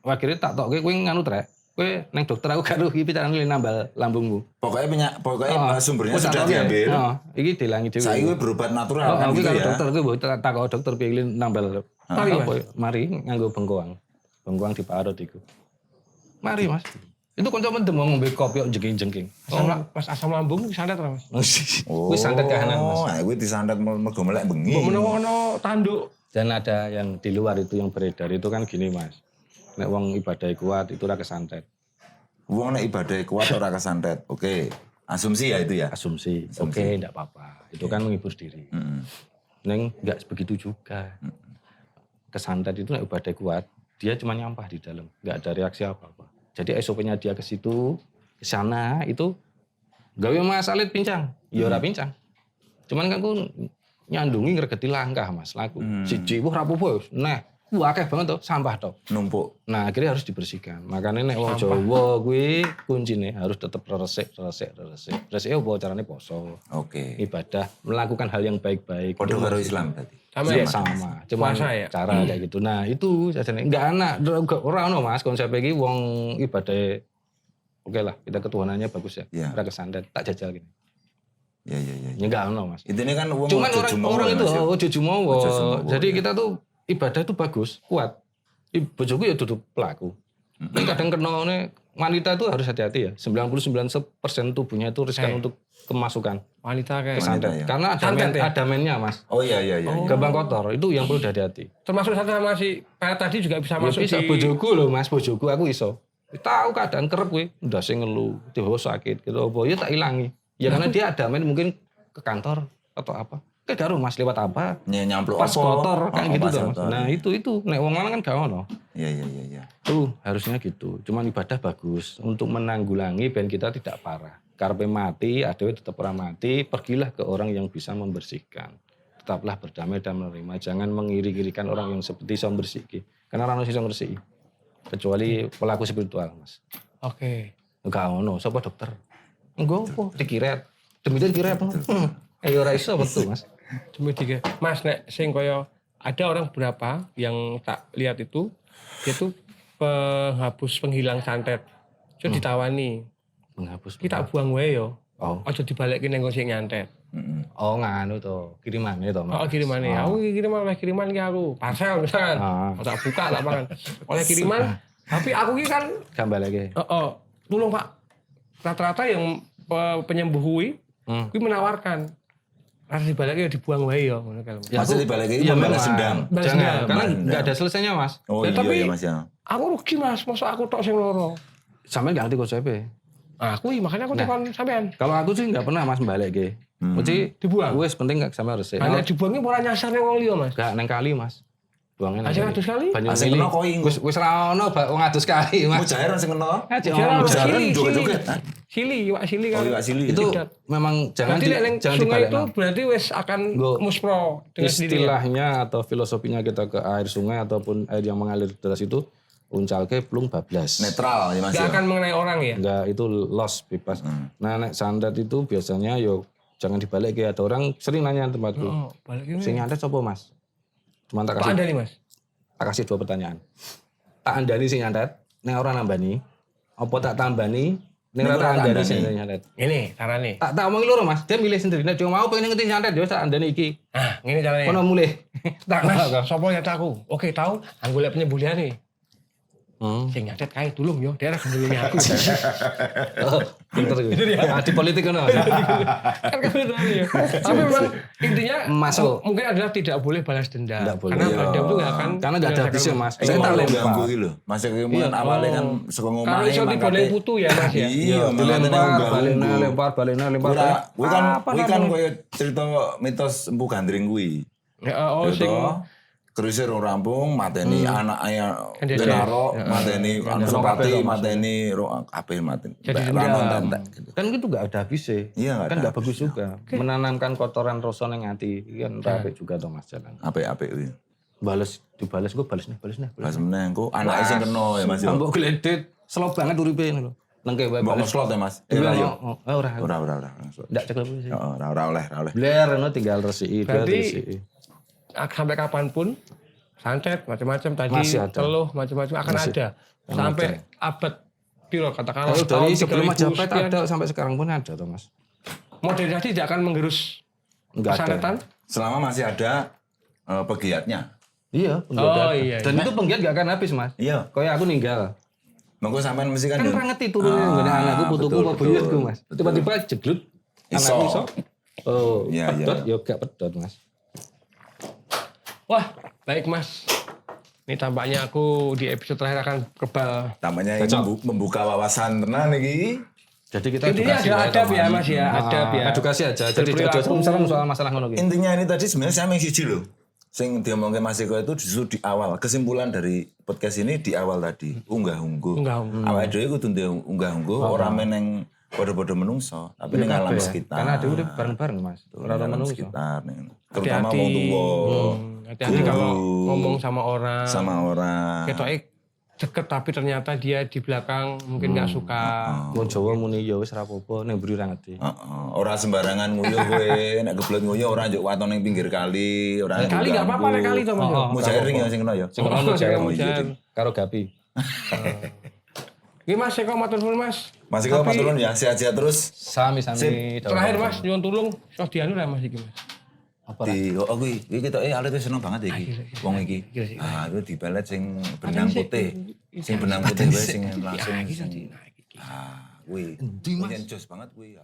Akhirnya tak tokke kowe nganu trek. Kowe neng dokter aku gak rugi pikiran nambal lambungmu. Pokoknya sumbernya Wis tak sudah tokke. diambil. Iki dilangi dhewe. Saiki kowe berobat natural Oh, kan aku gitu kalau ya. dokter gue bawa tak dokter pilih nambal. Mari, Mas. Apa, mari nganggo bengkoang. Bengkoang diparut iku. Mari Mas. Itu kanca mendem mau ngombe kopi kok jengking-jengking. Mas asam lambung santet ra Mas. Kuwi santet kahanan Mas. Oh, kuwi disantet mergo melek bengi. Mbok menawa ono tanduk. Dan ada yang di luar itu yang beredar itu kan gini Mas. Nek wong ibadah kuat itu ora kesantet. Wong nek ibadah kuat ora kesantet. Oke. Asumsi ya itu ya. Asumsi. Oke, enggak apa-apa. Itu kan menghibur diri. Neng enggak begitu juga. Kesantet itu nek ibadah kuat, dia cuma nyampah di dalam, enggak ada reaksi apa-apa. Jadi SOP-nya dia ke situ, ke sana itu gawe Mas Alit pincang. Ya ora pincang. Cuman kan aku nyandungi ngregeti langkah Mas laku. Siji wah rapopo wis. Nah, akeh banget tuh sampah toh. Numpuk. Nah, akhirnya harus dibersihkan. Makanya nek wong Jawa kuwi kuncine harus tetap resik. Resik apa carane poso. Oke. Ibadah, melakukan hal yang baik-baik. Padha karo Islam berarti. Iya sama, cuma Puasa ya? cara kayak gitu. Nah itu jadinya enggak anak, orang no mas konsep ini wong ibadah, oke lah kita ketuhanannya bagus ya, Iya. ora kesantet tak jajal gini, Ya. ya enggak no mas. Intinya kan wong Cuman ojo jumowo orang ya, itu Mas, ya. ojo jumowo, Ojo jumowo, jadi ya. kita tuh ibadah itu bagus, kuat. Bojoku ya duduk pelaku. Ini kadang kena wanita itu harus hati-hati ya. 99% tubuhnya itu riskan untuk kemasukan Wanita kayak kesantet. ya. Karena Santet ya? ada mennya mas. Oh iya. Gampang kotor itu yang perlu hati-hati. termasuk sama si Pak tadi juga bisa Ya masuk bisa di bojoku loh mas, bojoku aku iso. Tahu keadaan kerep gue, udah sing ngeluh, tiba sakit gitu. Apa ya tak ilangi. Ya karena dia ada men mungkin ke kantor atau apa. Kayak karo mas lewat apa? Nyampluk Pas apa? kotor kayak gitu pas tuh mas. kotor. Nah itu nek wong lanang kan gak ono. Iya. Tuh harusnya gitu. Cuman ibadah bagus untuk menanggulangi ben kita tidak parah. Karpe mati, adewe tetap orang mati, pergilah ke orang yang bisa membersihkan. Tetaplah berdamai dan menerima. Jangan mengiri-irikan orang yang seperti bisa membersihkan. Karena orang bisa membersihkan. Kecuali pelaku spiritual, Mas. Oke. Enggak ono, sapa dokter? Enggak apa, dikiret. Demikian kiret. Ayo ora iso betul, Mas. Cuma tiga. Mas nek sing koyo ada orang berapa yang tak lihat itu dia tuh penghapus penghilang santet. So ditawani. Menghapus. Kita buang wae yo. Oh. Aja dibalekin nang sing nyantet. Oh nganu to, kirimane to, Mas. Oh kirimane. Aku kiriman ki aku. Parcel misalkan. Tak buka tak pangan. Oleh kiriman. Tapi aku ki kan Gambar lagi. tolong Pak. Rata-rata yang penyembuh kuwi menawarkan harus dibalekin ya dibuang wae yo ngono kan. Maksudnya dibalikin Iya, membalas memang. dendam. Balas Jangan, dendam. karena Balas nggak ada selesainya, Mas. Oh Ya, iya tapi- Mas ya. Aku rugi Mas, masa aku tok sing loro. Sampai nggak ngerti konsepnya. Aku makanya aku telepon sampean. Kalau aku sih nggak pernah Mas balik ke. Mesti Dibuang? Wes penting nggak sampai resik. Hanya dibuangnya ora nyasar ning wong liya Mas. Gak neng kali Mas. Buangnya neng Aja ngadus kali? Banyu Asing mili. kena koing. Wis ra ono wong ngadus kali Mas. Mujair sing kena. Aja Jalan ono. Jalan sili, joget-joget. sili, iwak sili Oh kan. iya sili. Itu Tidak. memang jangan Berarti nek jangan sungai dibalik. itu berarti wis akan Go. muspro dengan sendirinya. Istilahnya atau filosofinya kita ke air sungai ataupun air yang mengalir deras itu uncalke plung bablas. netral ya Mas Gak ya. akan mengenai orang ya. Enggak, itu loss bebas. Nah, nek santet itu biasanya yo jangan dibalik kayak ada orang sering nanya tempatku. Oh, balik ini. Sing nyantet sapa Mas? Cuman tak Pak kasih Anda nih Mas. tak kasih 2 pertanyaan. Tak andani sing nyantet, nek ora nambani, apa tak tambani, nek ora tak andani sing nyantet. Ini carane. Tak omongi loro Mas, dia milih sendiri. Nek dia mau pengen ngerti nyantet, dia tak andani iki. Nah, ini carane. Kono mulih. Tak Mas, sapa nyata aku? Oke, tahu. Anggo lek penyembuhan nih. Sing nyatet kae tulung yo, daerah gendenge aku. Pinter gitu. Di politik kan. Kan kebetulan ya. Tapi memang intinya Masuk. mungkin adalah tidak boleh balas dendam. Nggak boleh. Karena balas dendam itu nggak akan Karena nggak ada habisnya Mas. Saya Saya tak ganggu lempar. gitu loh. Masih kemudian awalnya kan suka ngomong kalau iso diboleh putu ya Mas ya. Iya, Dilempar, balena lempar. Kuwi kan koyo cerita mitos Empu Gandring kuwi. Oh sing Kerisir orang rampung, mateni anak ayah Kendecer. Genaro, mateni Anusapati, mateni kabeh mateni. Jadi Ramon dendam. gitu. Kan itu nggak ada habisnya. Iya, nggak Kan ada nggak bagus juga. Menanamkan kotoran rasa ning ati. Kan rapi juga to Mas jalan. Apik-apik kuwi. Dibales gue balas nih. Pas meneh engko anake sing kena ya Mas yo. Ambok gledit, slow banget uripe ngono lho. Nengke wae Mbok balas. ngeslot ya Mas. Iya, Ora yo. ora. Ora. Ndak cekel sih. Ora oleh. Bler ngono tinggal resiki, Berarti sampai kapanpun santet macam-macam tadi Masih ada. teluh macam-macam akan ada sampai abad piro katakanlah Kalau dari tahun sebelum 3000 Majapahit sekian. ada sampai sekarang pun ada tuh Mas. Modernisasi tidak akan menggerus Enggak ada. santetan. Selama masih ada pegiatnya. Iya, penggiat Oh, ada. iya. Dan itu penggiat gak akan habis Mas. Iya. Kayak aku ninggal. Mengko sampean mesti kan Kan yo. ora ngerti turunnya ngene anakku putuku betul, apa betul. buyutku Mas. Tiba-tiba jeglut Iso. anakku iso. Oh, Iya, pedot iya. ya gak pedot Mas. Wah, baik Mas. Ini tampaknya aku di episode terakhir akan kebal. Tampaknya ini membuka wawasan tenan iki. Jadi kita Intinya edukasi ada wae, adab Mas. ya Mas ya, adab ya. Edukasi aja. Jadi Berperilaku. aja soal masalah ngono ki. Intinya ini tadi sebenarnya saya siji loh. Sing diomongke Mas Eko itu justru di awal. Kesimpulan dari podcast ini di awal tadi. Unggah-ungguh. Unggah-ungguh. Awake dhewe kudu ndek unggah-ungguh ora meneng padha-padha menungso, tapi ning alam sekitar. Karena ada udah bareng-bareng Mas. Ora Alam menungso. sekitar nih. Terutama Hati-hati. wong tuwa. Hati-hati kalau ngomong sama orang. Sama orang. Ketoknya deket tapi ternyata dia di belakang mungkin nggak suka. Wong Jawa muni ya wis ora apa-apa ning mburi ra ngerti. Heeh, ora sembarangan nguyuh kowe, nek geblot nguyuh ora njuk waton ning pinggir kali, ora. Kali nggak apa-apa nek kali to Mas. Mujaring ya sing kena ya. Sing ono Jawa Mujair. karo Gapi. Iki Mas Eko matur nuwun Mas. Masih kau matur nuwun ya, sehat-sehat terus. Sami-sami. Terakhir Mas nyuwun tulung sok dianu lah Mas iki Mas. Apa Di kuwi kita alit wis seneng banget iki. Wong iki. Ah, itu dibalet sing benang putih. Sing benang putih wae sing langsung. Ah, kuwi. Yen jos banget kuwi ya.